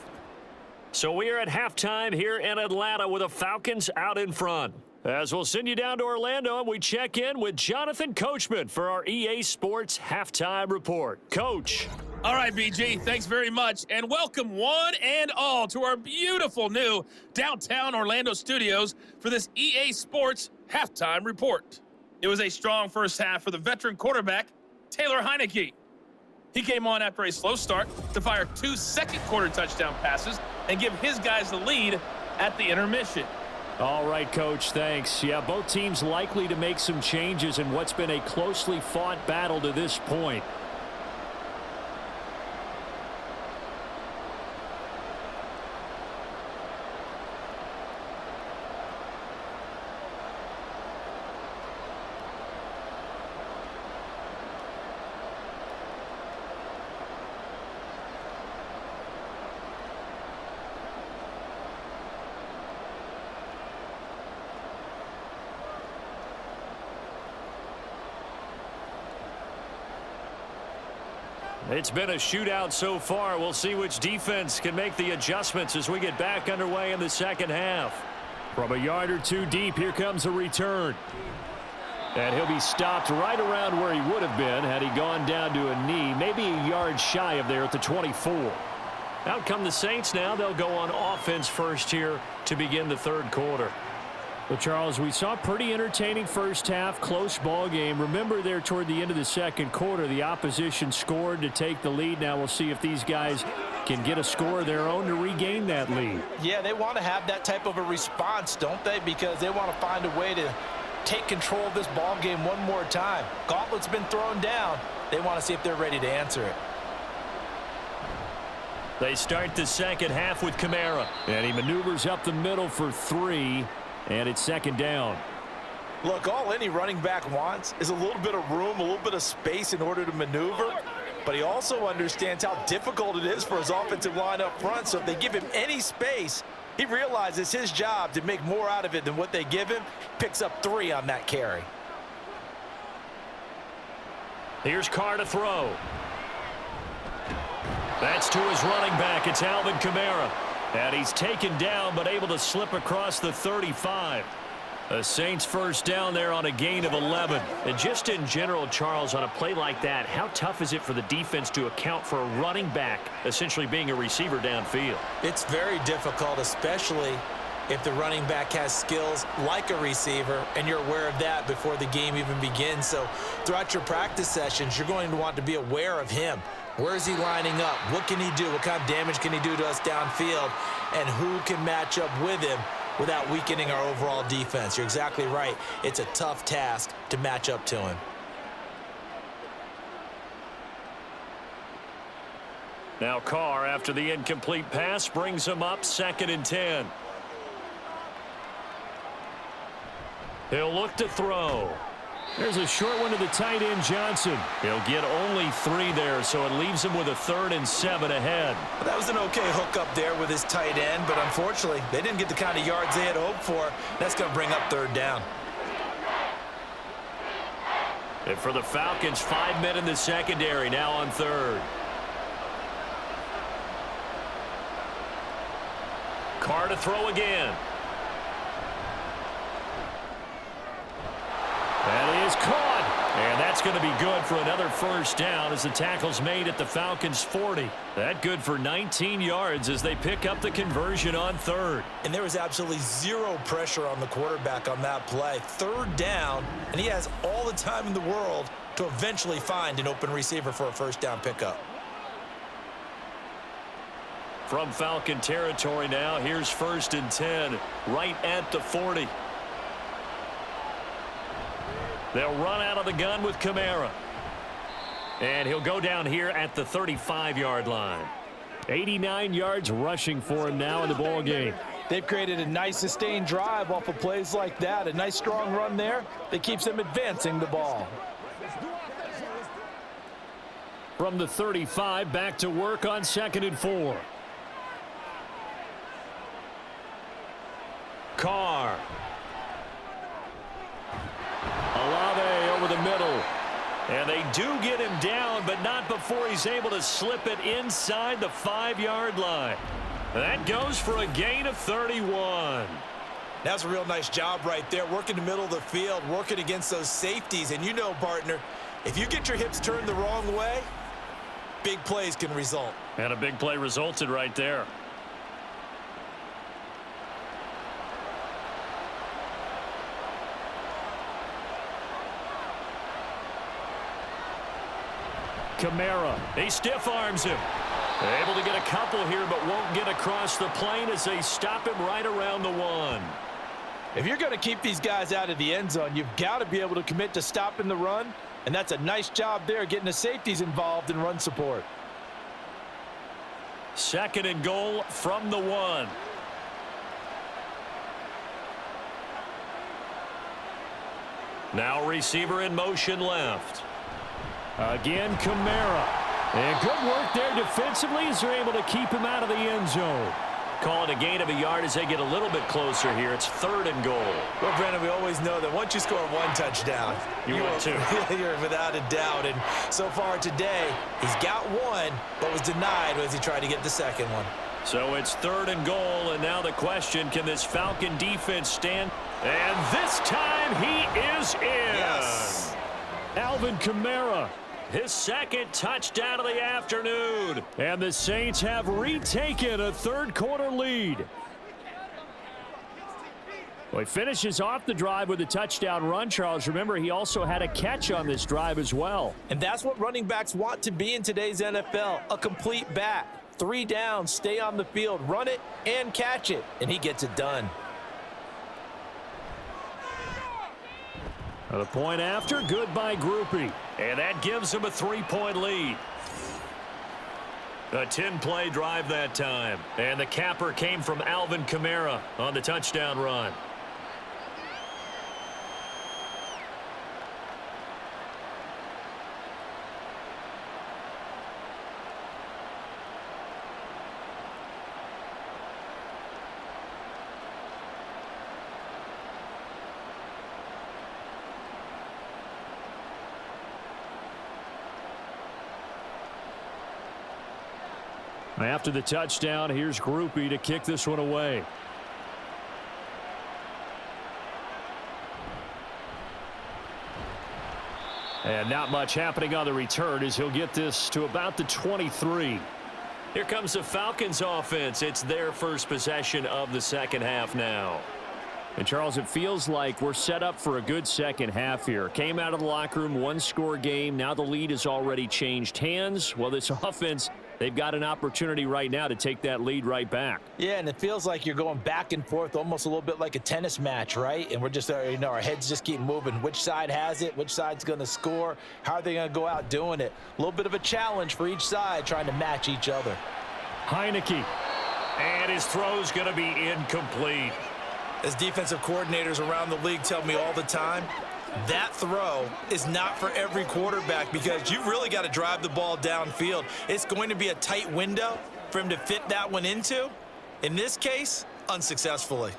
So we are at halftime here in Atlanta with the Falcons out in front. As we'll send you down to Orlando, and we check in with Jonathan Coachman for our EA Sports Halftime Report. Coach. All right, BG, thanks very much, and welcome one and all to our beautiful new downtown Orlando studios for this EA Sports Halftime Report. It was a strong first half for the veteran quarterback, Taylor Heineke. He came on after a slow start to fire 2 second-quarter touchdown passes and give his guys the lead at the intermission. All right, Coach, thanks. Yeah, both teams likely to make some changes in what's been a closely fought battle to this point. It's been a shootout so far. We'll see which defense can make the adjustments as we get back underway in the second half. From a yard or two deep, here comes a return. And he'll be stopped right around where he would have been had he gone down to a knee, maybe a yard shy of there at the 24. Out come the Saints now. They'll go on offense first here to begin the third quarter. Well, Charles, we saw a pretty entertaining first half, close ball game. Remember there toward the end of the second quarter, the opposition scored to take the lead. Now we'll see if these guys can get a score of their own to regain that lead. Yeah, they want to have that type of a response, don't they? Because they want to find a way to take control of this ball game one more time. Gauntlet's been thrown down. They want to see if they're ready to answer it. They start the second half with Kamara. And he maneuvers up the middle for 3. And it's second down. Look, all any running back wants is a little bit of room, a little bit of space in order to maneuver. But he also understands how difficult it is for his offensive line up front. So if they give him any space, he realizes his job to make more out of it than what they give him. Picks up 3 on that carry. Here's Carr to throw. That's to his running back. It's Alvin Kamara. And he's taken down but able to slip across the 35. The Saints first down there on a gain of 11. And just in general, Charles, on a play like that, how tough is it for the defense to account for a running back essentially being a receiver downfield? It's very difficult, especially if the running back has skills like a receiver, and you're aware of that before the game even begins. So throughout your practice sessions, you're going to want to be aware of him. Where is he lining up? What can he do? What kind of damage can he do to us downfield? And who can match up with him without weakening our overall defense? You're exactly right. It's a tough task to match up to him. Now Carr, after the incomplete pass, brings him up 2nd and 10. He'll look to throw. There's a short one to the tight end, Johnson. He'll get only 3 there, so it leaves him with a 3rd and 7 ahead. Well, that was an okay hookup there with his tight end, but unfortunately, they didn't get the kind of yards they had hoped for. That's going to bring up 3rd down. And for the Falcons, 5 men in the secondary, now on 3rd. Carr to throw again. That is caught. And that's going to be good for another 1st down as the tackle's made at the Falcons' 40. That good for 19 yards as they pick up the conversion on 3rd. And there was absolutely 0 pressure on the quarterback on that play. 3rd down, and he has all the time in the world to eventually find an open receiver for a 1st down pickup. From Falcon territory now, here's 1st and 10, right at the 40. They'll run out of the gun with Kamara. And he'll go down here at the 35-yard line. 89 yards rushing for him now in the ball game. They've created a nice sustained drive off of plays like that. A nice strong run there that keeps them advancing the ball. From the 35, back to work on 2nd and 4. Carr. Olave over the middle. And they do get him down, but not before he's able to slip it inside the 5-yard line. That goes for a gain of 31. That's a real nice job right there, working the middle of the field, working against those safeties. And you know, partner, if you get your hips turned the wrong way, big plays can result. And a big play resulted right there. Kamara, he stiff arms him. Able to get a couple here, but won't get across the plane as they stop him right around the 1. If you're going to keep these guys out of the end zone, you've got to be able to commit to stopping the run, and that's a nice job there, getting the safeties involved in run support. 2nd and goal from the 1. Now receiver in motion left. Again, Kamara. And good work there defensively as they're able to keep him out of the end zone. Call it a gain of a yard as they get a little bit closer here. It's 3rd and goal. Well, Brandon, we always know that once you score 1 touchdown, you win 2. You're without a doubt. And so far today, he's got 1, but was denied as he tried to get the 2nd one. So it's 3rd and goal, and now the question, can this Falcon defense stand? And this time he is in. Yes. Alvin Kamara, his 2nd touchdown of the afternoon. And the Saints have retaken a 3rd quarter lead. Well, he finishes off the drive with a touchdown run, Charles. Remember, he also had a catch on this drive as well. And that's what running backs want to be in today's NFL, a complete back. 3 downs, stay on the field, run it and catch it, and he gets it done. The point after, good by Groupie. And that gives him a 3-point lead. A 10-play drive that time. And the capper came from Alvin Kamara on the touchdown run. After the touchdown, here's Groupie to kick this one away. And not much happening on the return as he'll get this to about the 23. Here comes the Falcons offense. It's their first possession of the 2nd half now. And Charles, it feels like we're set up for a good 2nd half here. Came out of the locker room, 1-score game. Now the lead has already changed hands. Well, this offense, they've got an opportunity right now to take that lead right back. Yeah, and it feels like you're going back and forth almost a little bit like a tennis match, right? And we're just, our heads just keep moving. Which side has it? Which side's going to score? How are they going to go out doing it? A little bit of a challenge for each side trying to match each other. Heineke. And his throw's going to be incomplete. As defensive coordinators around the league tell me all the time, That throw is not for every quarterback because you've really got to drive the ball downfield. It's going to be a tight window for him to fit that one into. In this case, unsuccessfully.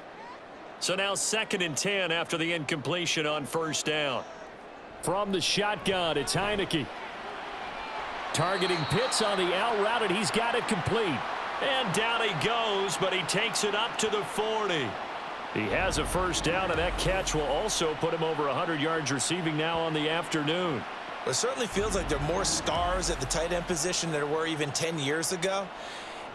So now 2nd and 10 after the incompletion on 1st down. From the shotgun, it's Heineke. Targeting Pitts on the out route, and he's got it complete. And down he goes, but he takes it up to the 40. He has a 1st down, and that catch will also put him over 100 yards receiving now on the afternoon. It certainly feels like there are more stars at the tight end position than there were even 10 years ago.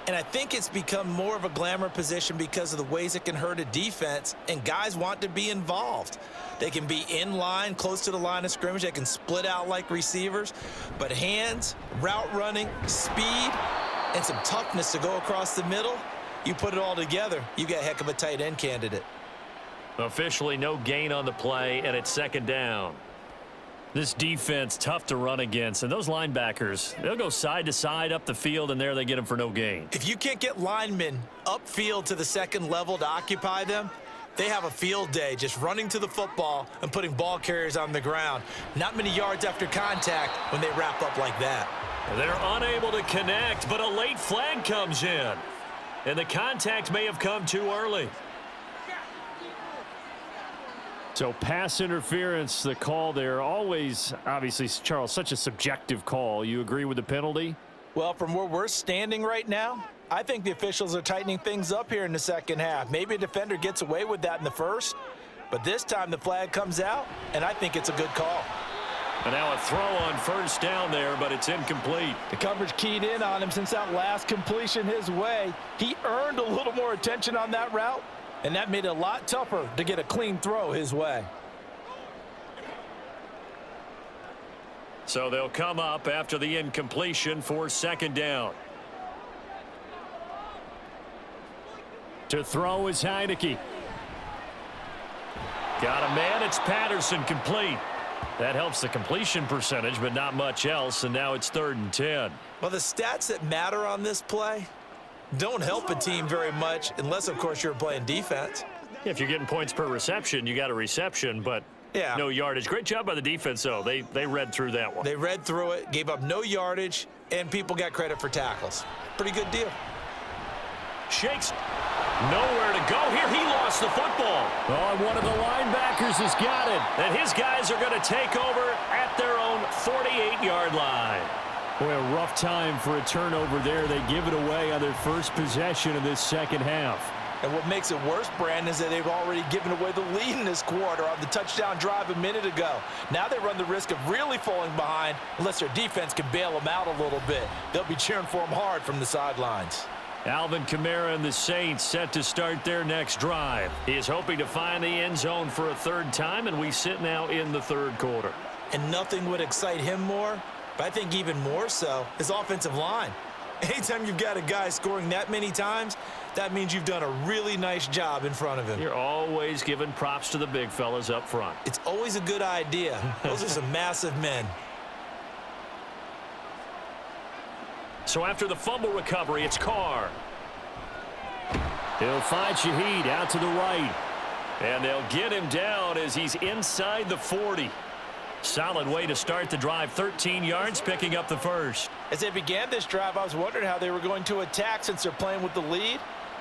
And I think it's become more of a glamour position because of the ways it can hurt a defense, and guys want to be involved. They can be in line, close to the line of scrimmage. They can split out like receivers. But hands, route running, speed, and some toughness to go across the middle, you put it all together, you got a heck of a tight end candidate. Officially no gain on the play, and it's 2nd down. This defense tough to run against, and those linebackers, they'll go side to side up the field, and there they get them for no gain. If you can't get linemen upfield to the 2nd level to occupy them, they have a field day just running to the football and putting ball carriers on the ground. Not many yards after contact when they wrap up like that. They're unable to connect, but a late flag comes in, and the contact may have come too early. So pass interference, the call there. Always, obviously, Charles, such a subjective call. You agree with the penalty? Well, from where we're standing right now, I think the officials are tightening things up here in the 2nd half. Maybe a defender gets away with that in the 1st, but this time the flag comes out, and I think it's a good call. And now a throw on 1st down there, but it's incomplete. The coverage keyed in on him since that last completion his way. He earned a little more attention on that route, and that made it a lot tougher to get a clean throw his way. So they'll come up after the incompletion for 2nd down. To throw is Heineke. Got a man, it's Patterson, complete. That helps the completion percentage, but not much else, and now it's 3rd and 10. Well, the stats that matter on this play don't help a team very much unless, of course, you're playing defense. If you're getting points per reception, you got a reception, but no yardage. Great job by the defense, though. They read through that one. They read through it, gave up no yardage, and people got credit for tackles. Pretty good deal. Shakes. Nowhere to go here. He lost the football. Oh, one of the linebackers has got it. And his guys are going to take over at their own 48-yard line. Boy, a rough time for a turnover there. They give it away on their first possession of this 2nd half. And what makes it worse, Brandon, is that they've already given away the lead in this quarter on the touchdown drive a minute ago. Now they run the risk of really falling behind unless their defense can bail them out a little bit. They'll be cheering for them hard from the sidelines. Alvin Kamara and the Saints set to start their next drive. He is hoping to find the end zone for a 3rd time, and we sit now in the 3rd quarter. And nothing would excite him more, but I think even more so, his offensive line. Anytime you've got a guy scoring that many times, that means you've done a really nice job in front of him. You're always giving props to the big fellas up front. It's always a good idea. Those are some massive men. So after the fumble recovery, it's Carr. He'll find Shaheed out to the right. And they'll get him down as he's inside the 40. Solid way to start the drive. 13 yards, picking up the 1st. As they began this drive, I was wondering how they were going to attack since they're playing with the lead.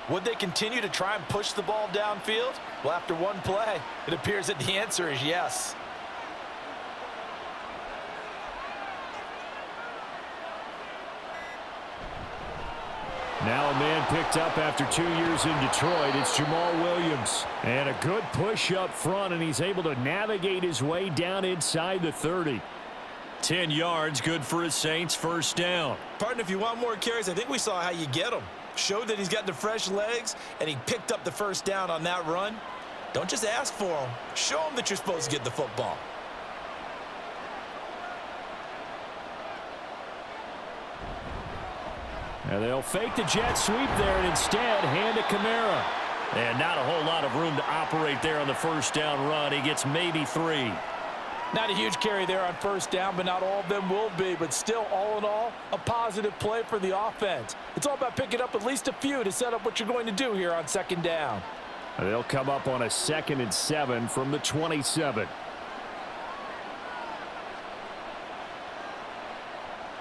Would they continue to try and push the ball downfield? Well, after one play, it appears that the answer is yes. Now a man picked up after 2 years in Detroit. It's Jamal Williams. And a good push up front, and he's able to navigate his way down inside the 30. 10 yards, good for his Saints, 1st down. Partner, if you want more carries, I think we saw how you get them. Showed that he's got the fresh legs, and he picked up the 1st down on that run. Don't just ask for him. Show him that you're supposed to get the football. And they'll fake the jet sweep there and instead hand to Kamara. And not a whole lot of room to operate there on the 1st down run. He gets maybe 3. Not a huge carry there on 1st down, but not all of them will be. But still, all in all, a positive play for the offense. It's all about picking up at least a few to set up what you're going to do here on 2nd down. And they'll come up on a 2nd and 7 from the 27.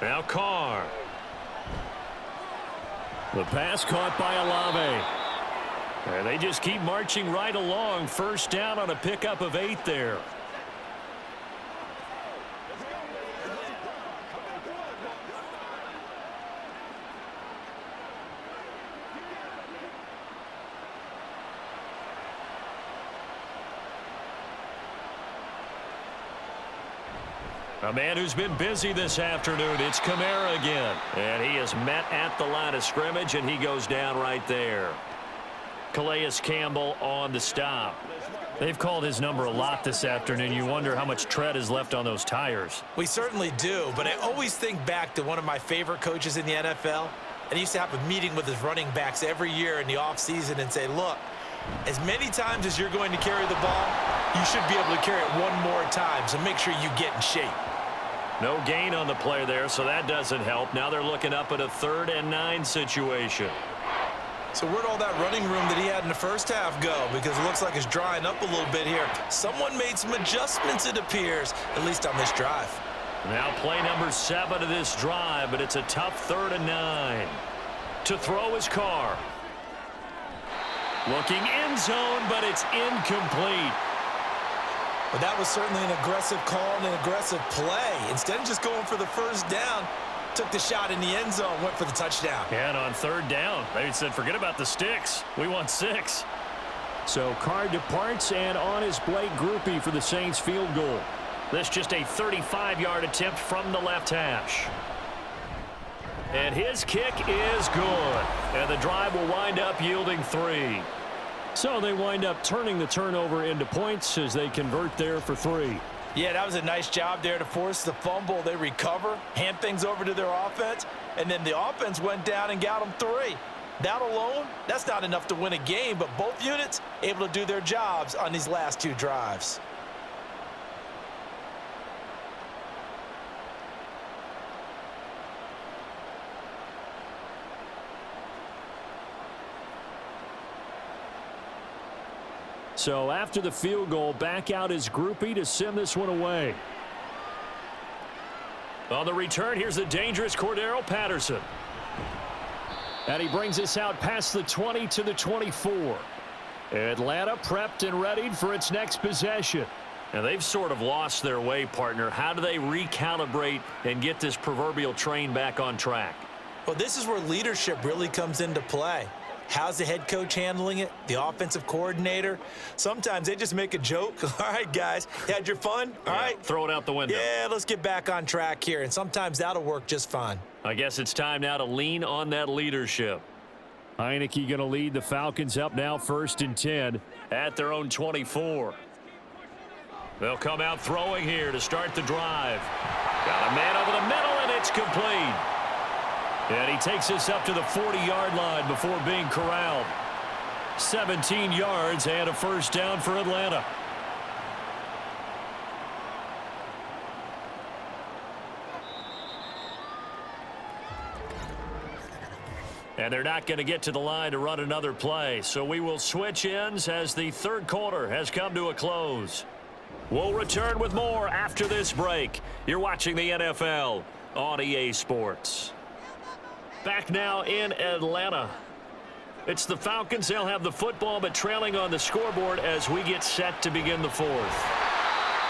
Now Carr. The pass caught by Olave. And they just keep marching right along. First down on a pickup of 8 there. A man who's been busy this afternoon. It's Kamara again. And he is met at the line of scrimmage, and he goes down right there. Calais Campbell on the stop. They've called his number a lot this afternoon. You wonder how much tread is left on those tires. We certainly do, but I always think back to one of my favorite coaches in the NFL. And he used to have a meeting with his running backs every year in the offseason and say, look, as many times as you're going to carry the ball, you should be able to carry it one more time, so make sure you get in shape. No gain on the play there, so that doesn't help. Now they're looking up at a 3rd and 9 situation. So where'd all that running room that he had in the first half go? Because it looks like it's drying up a little bit here. Someone made some adjustments, it appears, at least on this drive. Now play number 7 of this drive, but it's a tough 3rd and 9. To throw his Carr. Looking end zone, but it's incomplete. But that was certainly an aggressive call and an aggressive play. Instead of just going for the first down, took the shot in the end zone, went for the touchdown. And on 3rd down, they said, forget about the sticks. We want 6. So Carr departs, and on is Blake Groupie for the Saints field goal. This just a 35-yard attempt from the left hash. And his kick is good. And the drive will wind up yielding 3. So they wind up turning the turnover into points as they convert there for 3. Yeah, that was a nice job there to force the fumble. They recover, hand things over to their offense, and then the offense went down and got them 3. That alone, that's not enough to win a game, but both units able to do their jobs on these last 2 drives. So after the field goal, back out is Groupie to send this one away. On the return, here's the dangerous Cordero Patterson. And he brings us out past the 20 to the 24. Atlanta prepped and readied for its next possession. And they've sort of lost their way, partner. How do they recalibrate and get this proverbial train back on track? Well, this is where leadership really comes into play. How's the head coach handling it? The offensive coordinator? Sometimes they just make a joke. All right, guys, you had your fun? All right. Throw it out the window. Yeah, let's get back on track here. And sometimes that'll work just fine. I guess it's time now to lean on that leadership. Heineke going to lead the Falcons up now 1st and 10 at their own 24. They'll come out throwing here to start the drive. Got a man over the middle, and it's complete. And he takes us up to the 40-yard line before being corralled. 17 yards and a first down for Atlanta. And they're not going to get to the line to run another play. So we will switch ends as the 3rd quarter has come to a close. We'll return with more after this break. You're watching the NFL on EA Sports. Back now in Atlanta. It's the Falcons. They'll have the football, but trailing on the scoreboard as we get set to begin the 4th.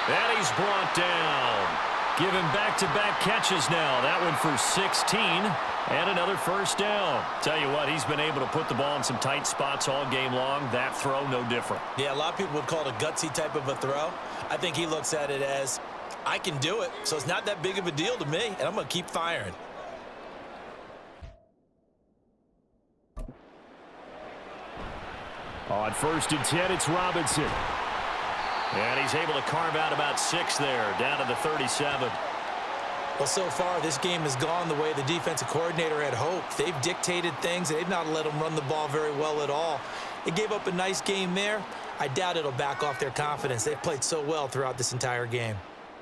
And he's brought down. Give him back-to-back catches now. That one for 16 and another first down. Tell you what, he's been able to put the ball in some tight spots all game long. That throw, no different. Yeah, a lot of people would call it a gutsy type of a throw. I think he looks at it as, I can do it, so it's not that big of a deal to me, and I'm going to keep firing. On 1st and 10, it's Robinson. And he's able to carve out about 6 there, down to the 37. Well, so far, this game has gone the way the defensive coordinator had hoped. They've dictated things. They've not let them run the ball very well at all. They gave up a nice game there. I doubt it'll back off their confidence. They've played so well throughout this entire game.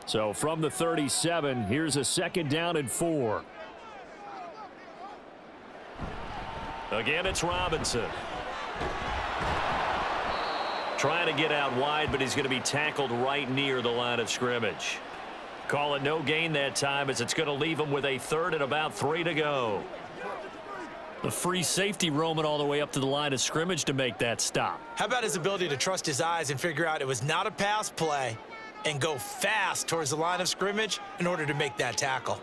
So from the 37, here's a 2nd down and 4. Again, it's Robinson. Trying to get out wide, but he's going to be tackled right near the line of scrimmage. Call it no gain that time as it's going to leave him with a third and about 3 to go. The free safety roaming all the way up to the line of scrimmage to make that stop. How about his ability to trust his eyes and figure out it was not a pass play and go fast towards the line of scrimmage in order to make that tackle.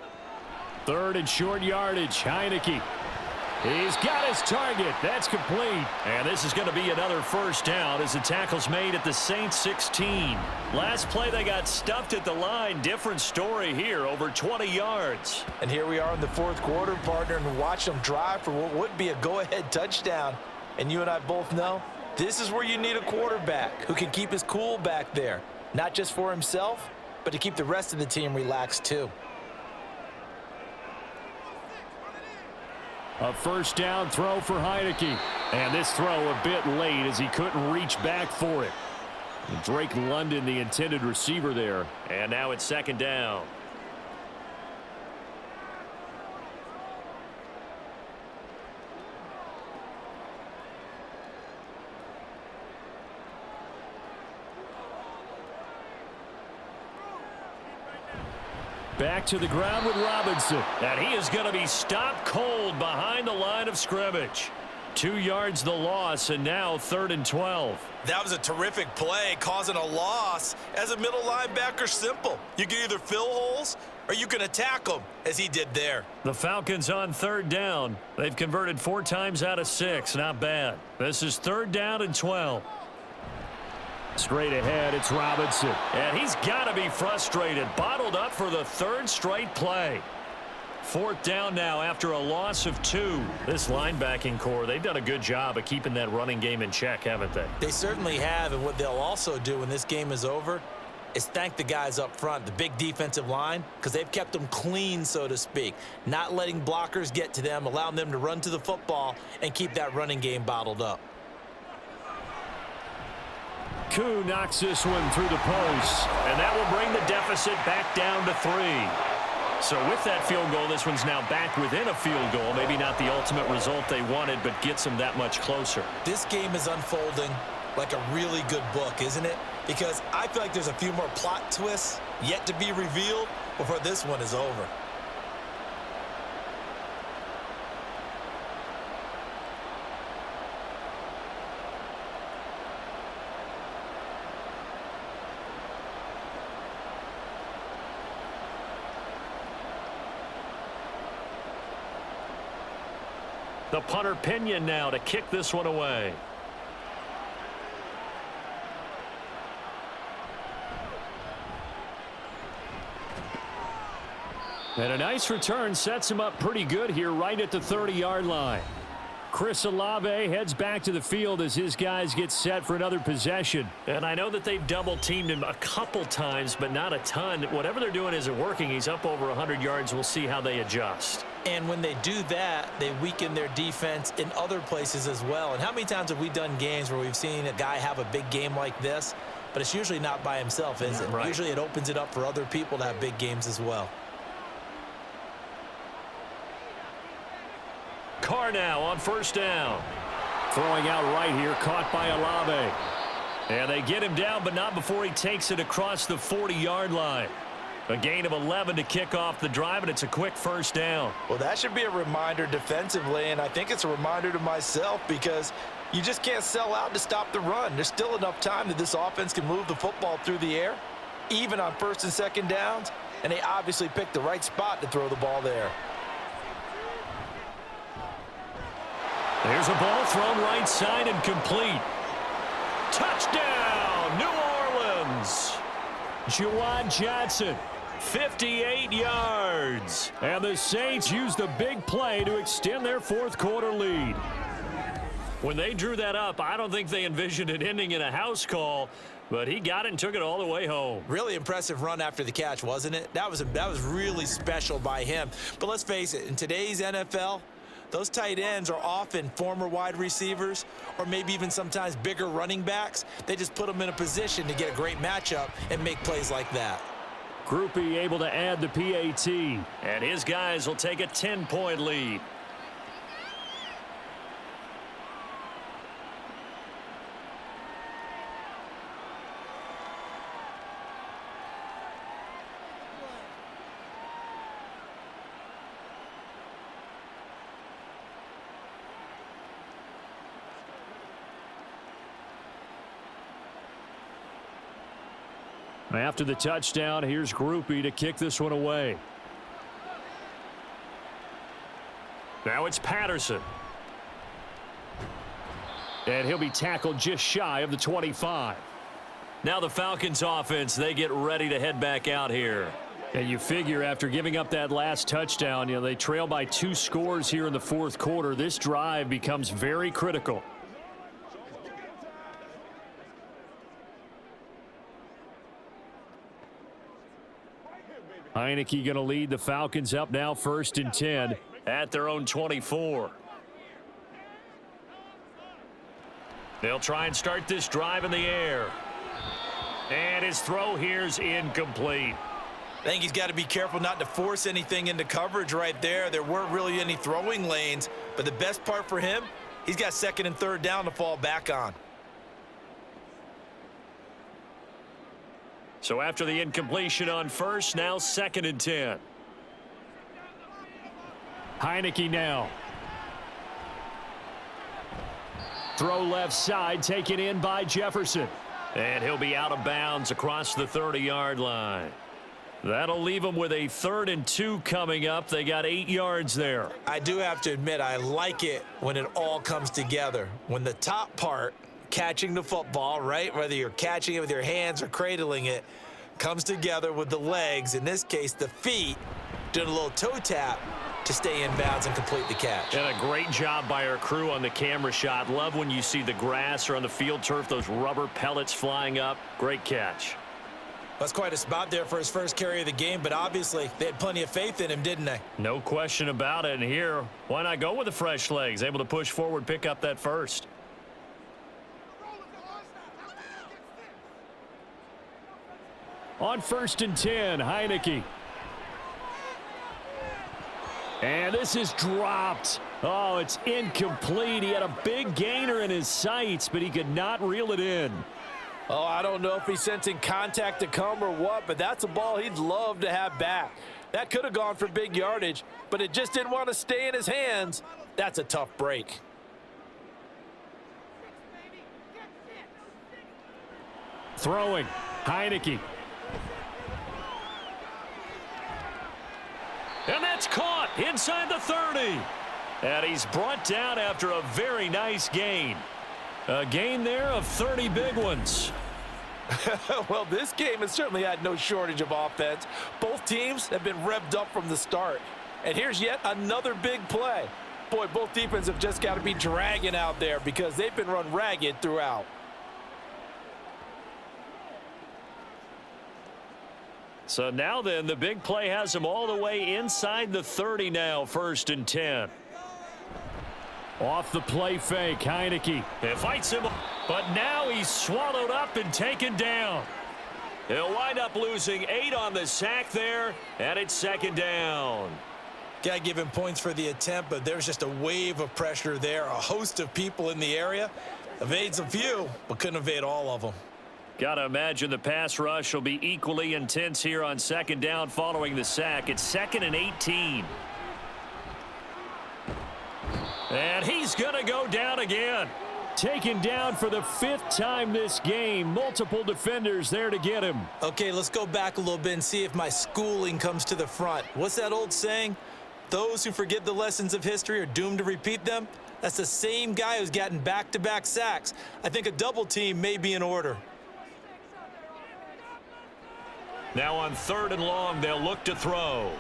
Third and short yardage. Heineke. He's got his target. That's complete. And this is going to be another first down as the tackle's made at the Saints 16. Last play they got stuffed at the line. Different story here, over 20 yards. And here we are in the fourth quarter, partner, and watch them drive for what would be a go-ahead touchdown. And you and I both know this is where you need a quarterback who can keep his cool back there. Not just for himself, but to keep the rest of the team relaxed too. A first down throw for Heineke. And this throw a bit late as he couldn't reach back for it. Drake London, the intended receiver there. And now it's second down. Back to the ground with Robinson. And he is going to be stopped cold behind the line of scrimmage. 2 yards the loss, and now 3rd and 12. That was a terrific play, causing a loss. As a middle linebacker, simple. You can either fill holes or you can attack them, as he did there. The Falcons on 3rd down. They've converted 4 times out of 6. Not bad. This is 3rd down and 12. Straight ahead, it's Robinson. And he's got to be frustrated. Bottled up for the 3rd straight play. 4th down now after a loss of 2. This linebacking core, they've done a good job of keeping that running game in check, haven't they? They certainly have, and what they'll also do when this game is over is thank the guys up front, the big defensive line, because they've kept them clean, so to speak. Not letting blockers get to them, allowing them to run to the football and keep that running game bottled up. Koo knocks this one through the post, and that will bring the deficit back down to 3. So with that field goal, this one's now back within a field goal. Maybe not the ultimate result they wanted, but gets them that much closer. This game is unfolding like a really good book, isn't it? Because I feel like there's a few more plot twists yet to be revealed before this one is over. The punter Pinion now to kick this one away. And a nice return sets him up pretty good here right at the 30-yard line. Chris Olave heads back to the field as his guys get set for another possession. And I know that they've double-teamed him a couple times, but not a ton. Whatever they're doing isn't working. He's up over 100 yards. We'll see how they adjust. And when they do that, they weaken their defense in other places as well. And how many times have we done games where we've seen a guy have a big game like this, but it's usually not by himself, is it? Right. Usually it opens it up for other people to have big games as well. Carr now on first down. Throwing out right here, caught by Olave. And they get him down, but not before he takes it across the 40-yard line. A gain of 11 to kick off the drive, and it's a quick first down. Well, that should be a reminder defensively, and I think it's a reminder to myself because you just can't sell out to stop the run. There's still enough time that this offense can move the football through the air, even on 1st and 2nd downs, and they obviously picked the right spot to throw the ball there. There's a ball thrown right side and complete. Touchdown, New Orleans. Juwan Johnson, 58 yards. And the Saints used the big play to extend their 4th quarter lead. When they drew that up, I don't think they envisioned it ending in a house call, but he got it and took it all the way home. Really impressive run after the catch, wasn't it? That was really special by him. But let's face it, in today's NFL, those tight ends are often former wide receivers or maybe even sometimes bigger running backs. They just put them in a position to get a great matchup and make plays like that. Groupie able to add the PAT, and his guys will take a 10-point lead. After the touchdown, here's Groupie to kick this one away. Now it's Patterson. And he'll be tackled just shy of the 25. Now the Falcons offense, they get ready to head back out here. And you figure after giving up that last touchdown, they trail by 2 scores here in the fourth quarter. This drive becomes very critical. Heineke going to lead the Falcons up now 1st and 10 at their own 24. They'll try and start this drive in the air. And his throw here's incomplete. I think he's got to be careful not to force anything into coverage right there. There weren't really any throwing lanes, but the best part for him, he's got 2nd and 3rd down to fall back on. So after the incompletion on 1st, now 2nd and 10. Heineke now. Throw left side, taken in by Jefferson. And he'll be out of bounds across the 30-yard line. That'll leave them with a 3rd and 2 coming up. They got 8 yards there. I do have to admit, I like it when it all comes together. When the top part, catching the football, right, whether you're catching it with your hands or cradling it, comes together with the legs, in this case the feet, doing a little toe tap to stay in bounds and complete the catch. And a great job by our crew on the camera shot. Love when you see the grass or on the field turf, those rubber pellets flying up. Great catch. That's quite a spot there for his first carry of the game, but obviously they had plenty of faith in him, didn't they? No question about it. And here, why not go with the fresh legs? Able to push forward, pick up that first. On 1st and 10, Heineke. And this is dropped. Oh, it's incomplete. He had a big gainer in his sights, but he could not reel it in. Oh, I don't know if he's sensing contact to come or what, but that's a ball he'd love to have back. That could have gone for big yardage, but it just didn't want to stay in his hands. That's a tough break. Throwing, Heineke. And that's caught inside the 30. And he's brought down after a very nice gain. A gain there of 30 big ones. Well, this game has certainly had no shortage of offense. Both teams have been revved up from the start. And here's yet another big play. Boy, both defenses have just got to be dragging out there because they've been run ragged throughout. So now then, the big play has him all the way inside the 30 now, 1st and 10. Off the play fake, Heineke. It fights him, but now he's swallowed up and taken down. He'll wind up losing 8 on the sack there, and it's 2nd down. Got to give him points for the attempt, but there's just a wave of pressure there. A host of people in the area. Evades a few, but couldn't evade all of them. Got to imagine the pass rush will be equally intense here on 2nd down following the sack. It's 2nd and 18. And he's going to go down again. Taken down for the 5th time this game. Multiple defenders there to get him. Okay, let's go back a little bit and see if my schooling comes to the front. What's that old saying? Those who forget the lessons of history are doomed to repeat them. That's the same guy who's gotten back-to-back sacks. I think a double team may be in order. Now on 3rd and long, they'll look to throw.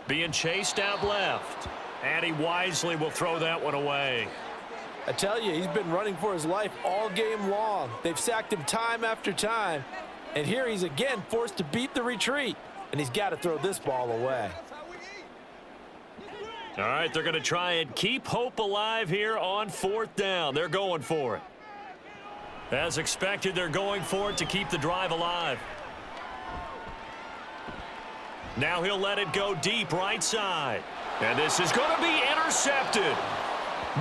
Being chased out left. And he wisely will throw that one away. I tell you, he's been running for his life all game long. They've sacked him time after time. And here he's again forced to beat the retreat. And he's got to throw this ball away. All right, they're going to try and keep hope alive here on 4th down. They're going for it. As expected, they're going for it to keep the drive alive. Now he'll let it go deep right side. And this is going to be intercepted.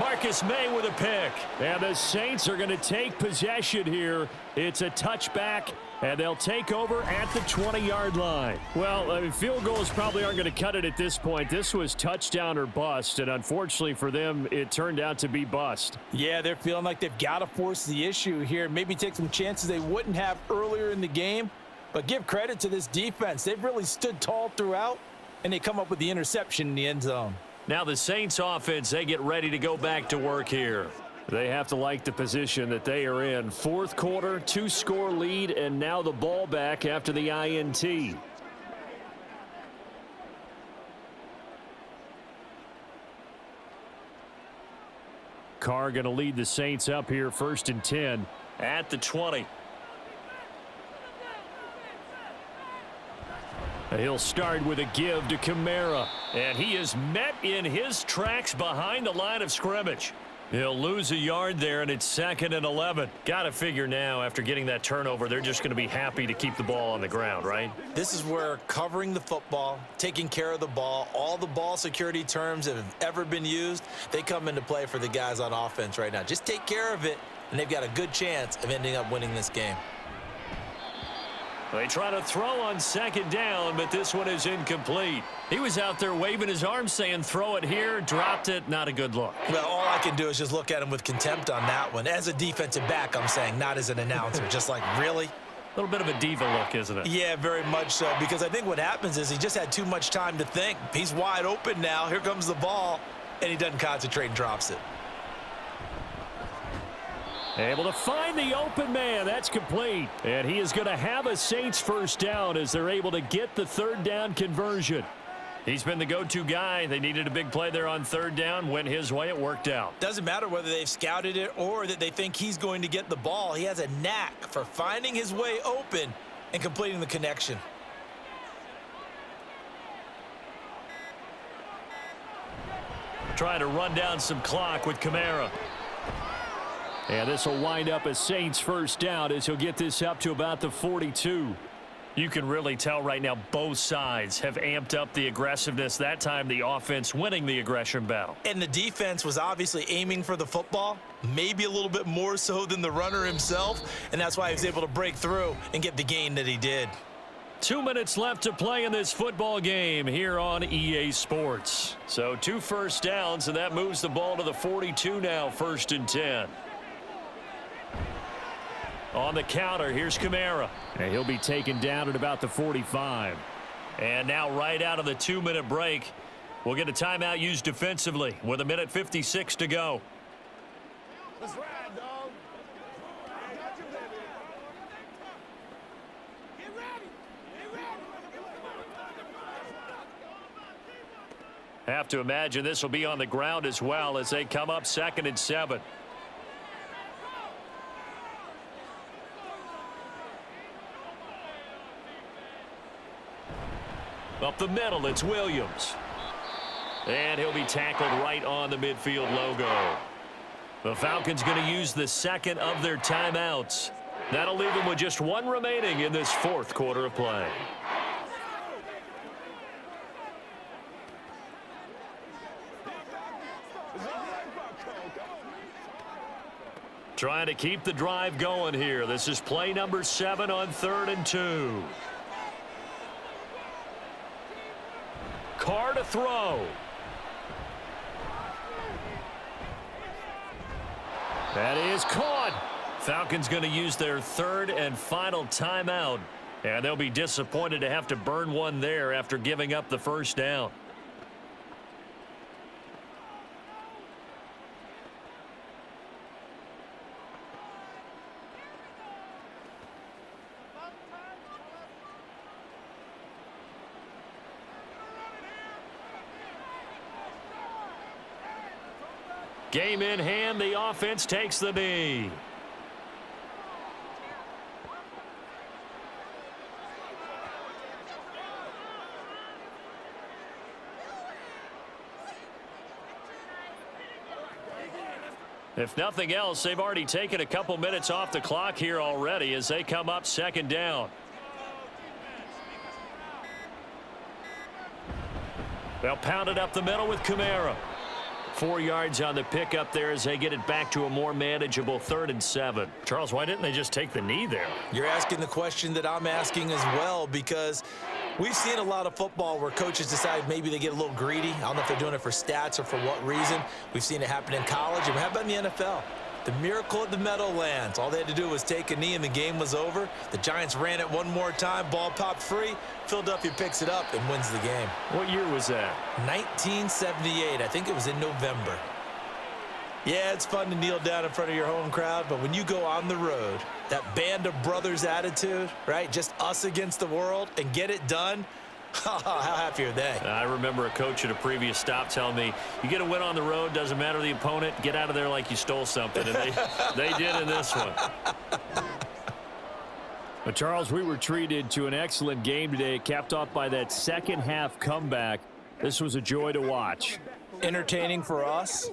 Marcus May with a pick. And the Saints are going to take possession here. It's a touchback And they'll take over at the 20-yard line. Well, I mean, field goals probably aren't going to cut it at this point. This was touchdown or bust, and unfortunately for them, it turned out to be bust. Yeah, they're feeling like they've got to force the issue here. Maybe take some chances they wouldn't have earlier in the game. But give credit to this defense. They've really stood tall throughout, and they come up with the interception in the end zone. Now the Saints offense, they get ready to go back to work here. They have to like the position that they are in. Fourth quarter, 2-score lead, and now the ball back after the INT. Carr going to lead the Saints up here, 1st and 10 at the 20. He'll start with a give to Kamara, and he is met in his tracks behind the line of scrimmage. He'll lose a yard there, and it's 2nd and 11. Got to figure now, after getting that turnover, they're just going to be happy to keep the ball on the ground, right? This is where covering the football, taking care of the ball, all the ball security terms that have ever been used, they come into play for the guys on offense right now. Just take care of it, and they've got a good chance of ending up winning this game. They try to throw on 2nd down, but this one is incomplete. He was out there waving his arms saying, throw it here, dropped it, not a good look. Well, all I can do is just look at him with contempt on that one. As a defensive back, I'm saying, not as an announcer. Just like, really? A little bit of a diva look, isn't it? Yeah, very much so, because I think what happens is he just had too much time to think. He's wide open now. Here comes the ball, and he doesn't concentrate and drops it. Able to find the open man. That's complete. And he is going to have a Saints first down as they're able to get the 3rd down conversion. He's been the go-to guy. They needed a big play there on 3rd down. Went his way. It worked out. Doesn't matter whether they've scouted it or that they think he's going to get the ball. He has a knack for finding his way open and completing the connection. Trying to run down some clock with Kamara. And this will wind up a Saints first down as he'll get this up to about the 42. You can really tell right now both sides have amped up the aggressiveness. That time the offense winning the aggression battle. And the defense was obviously aiming for the football, maybe a little bit more so than the runner himself, and that's why he was able to break through and get the gain that he did. 2 minutes left to play in this football game here on EA Sports. So 2 first downs, and that moves the ball to the 42 now, 1st and 10. On the counter, here's Kamara. And he'll be taken down at about the 45. And now right out of the 2-minute break, we'll get a timeout used defensively with 1:56 to go. Let's ride, dog. Got you, baby. Get ready. Get ready. Have to imagine this will be on the ground as well as they come up 2nd and 7. Up the middle, it's Williams. And he'll be tackled right on the midfield logo. The Falcons going to use the 2nd of their timeouts. That'll leave them with just 1 remaining in this 4th quarter of play. Trying to keep the drive going here. This is play number 7 on 3rd and 2. Carr to throw. That is caught. Falcons going to use their 3rd and final timeout. And they'll be disappointed to have to burn one there after giving up the first down. Game in hand, the offense takes the knee. If nothing else, they've already taken a couple minutes off the clock here already as they come up 2nd down. They'll pound it up the middle with Kamara. 4 yards on the pickup there as they get it back to a more manageable 3rd and 7. Charles, why didn't they just take the knee there? You're asking the question that I'm asking as well, because we've seen a lot of football where coaches decide maybe they get a little greedy. I don't know if they're doing it for stats or for what reason. We've seen it happen in college, and how about in the NFL? The miracle of the Meadowlands. All they had to do was take a knee and the game was over. The Giants ran it one more time. Ball popped free. Philadelphia picks it up and wins the game. What year was that? 1978. I think it was in November. Yeah, it's fun to kneel down in front of your home crowd, but when you go on the road, that band of brothers attitude, right? Just us against the world and get it done. How happy are they? I remember a coach at a previous stop telling me, you get a win on the road, doesn't matter the opponent, get out of there like you stole something. And they did in this one. But Charles, we were treated to an excellent game today, capped off by that second half comeback. This was a joy to watch. Entertaining for us,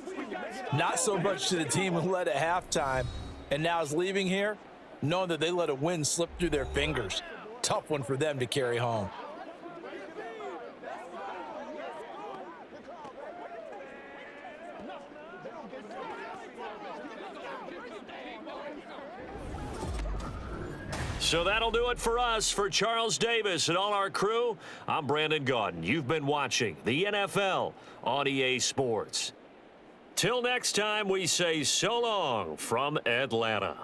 not so much to the team who led at halftime and now is leaving here, knowing that they let a win slip through their fingers. Tough one for them to carry home. So that'll do it for us. For Charles Davis and all our crew, I'm Brandon Gaudin. You've been watching the NFL on EA Sports. Till next time, we say so long from Atlanta.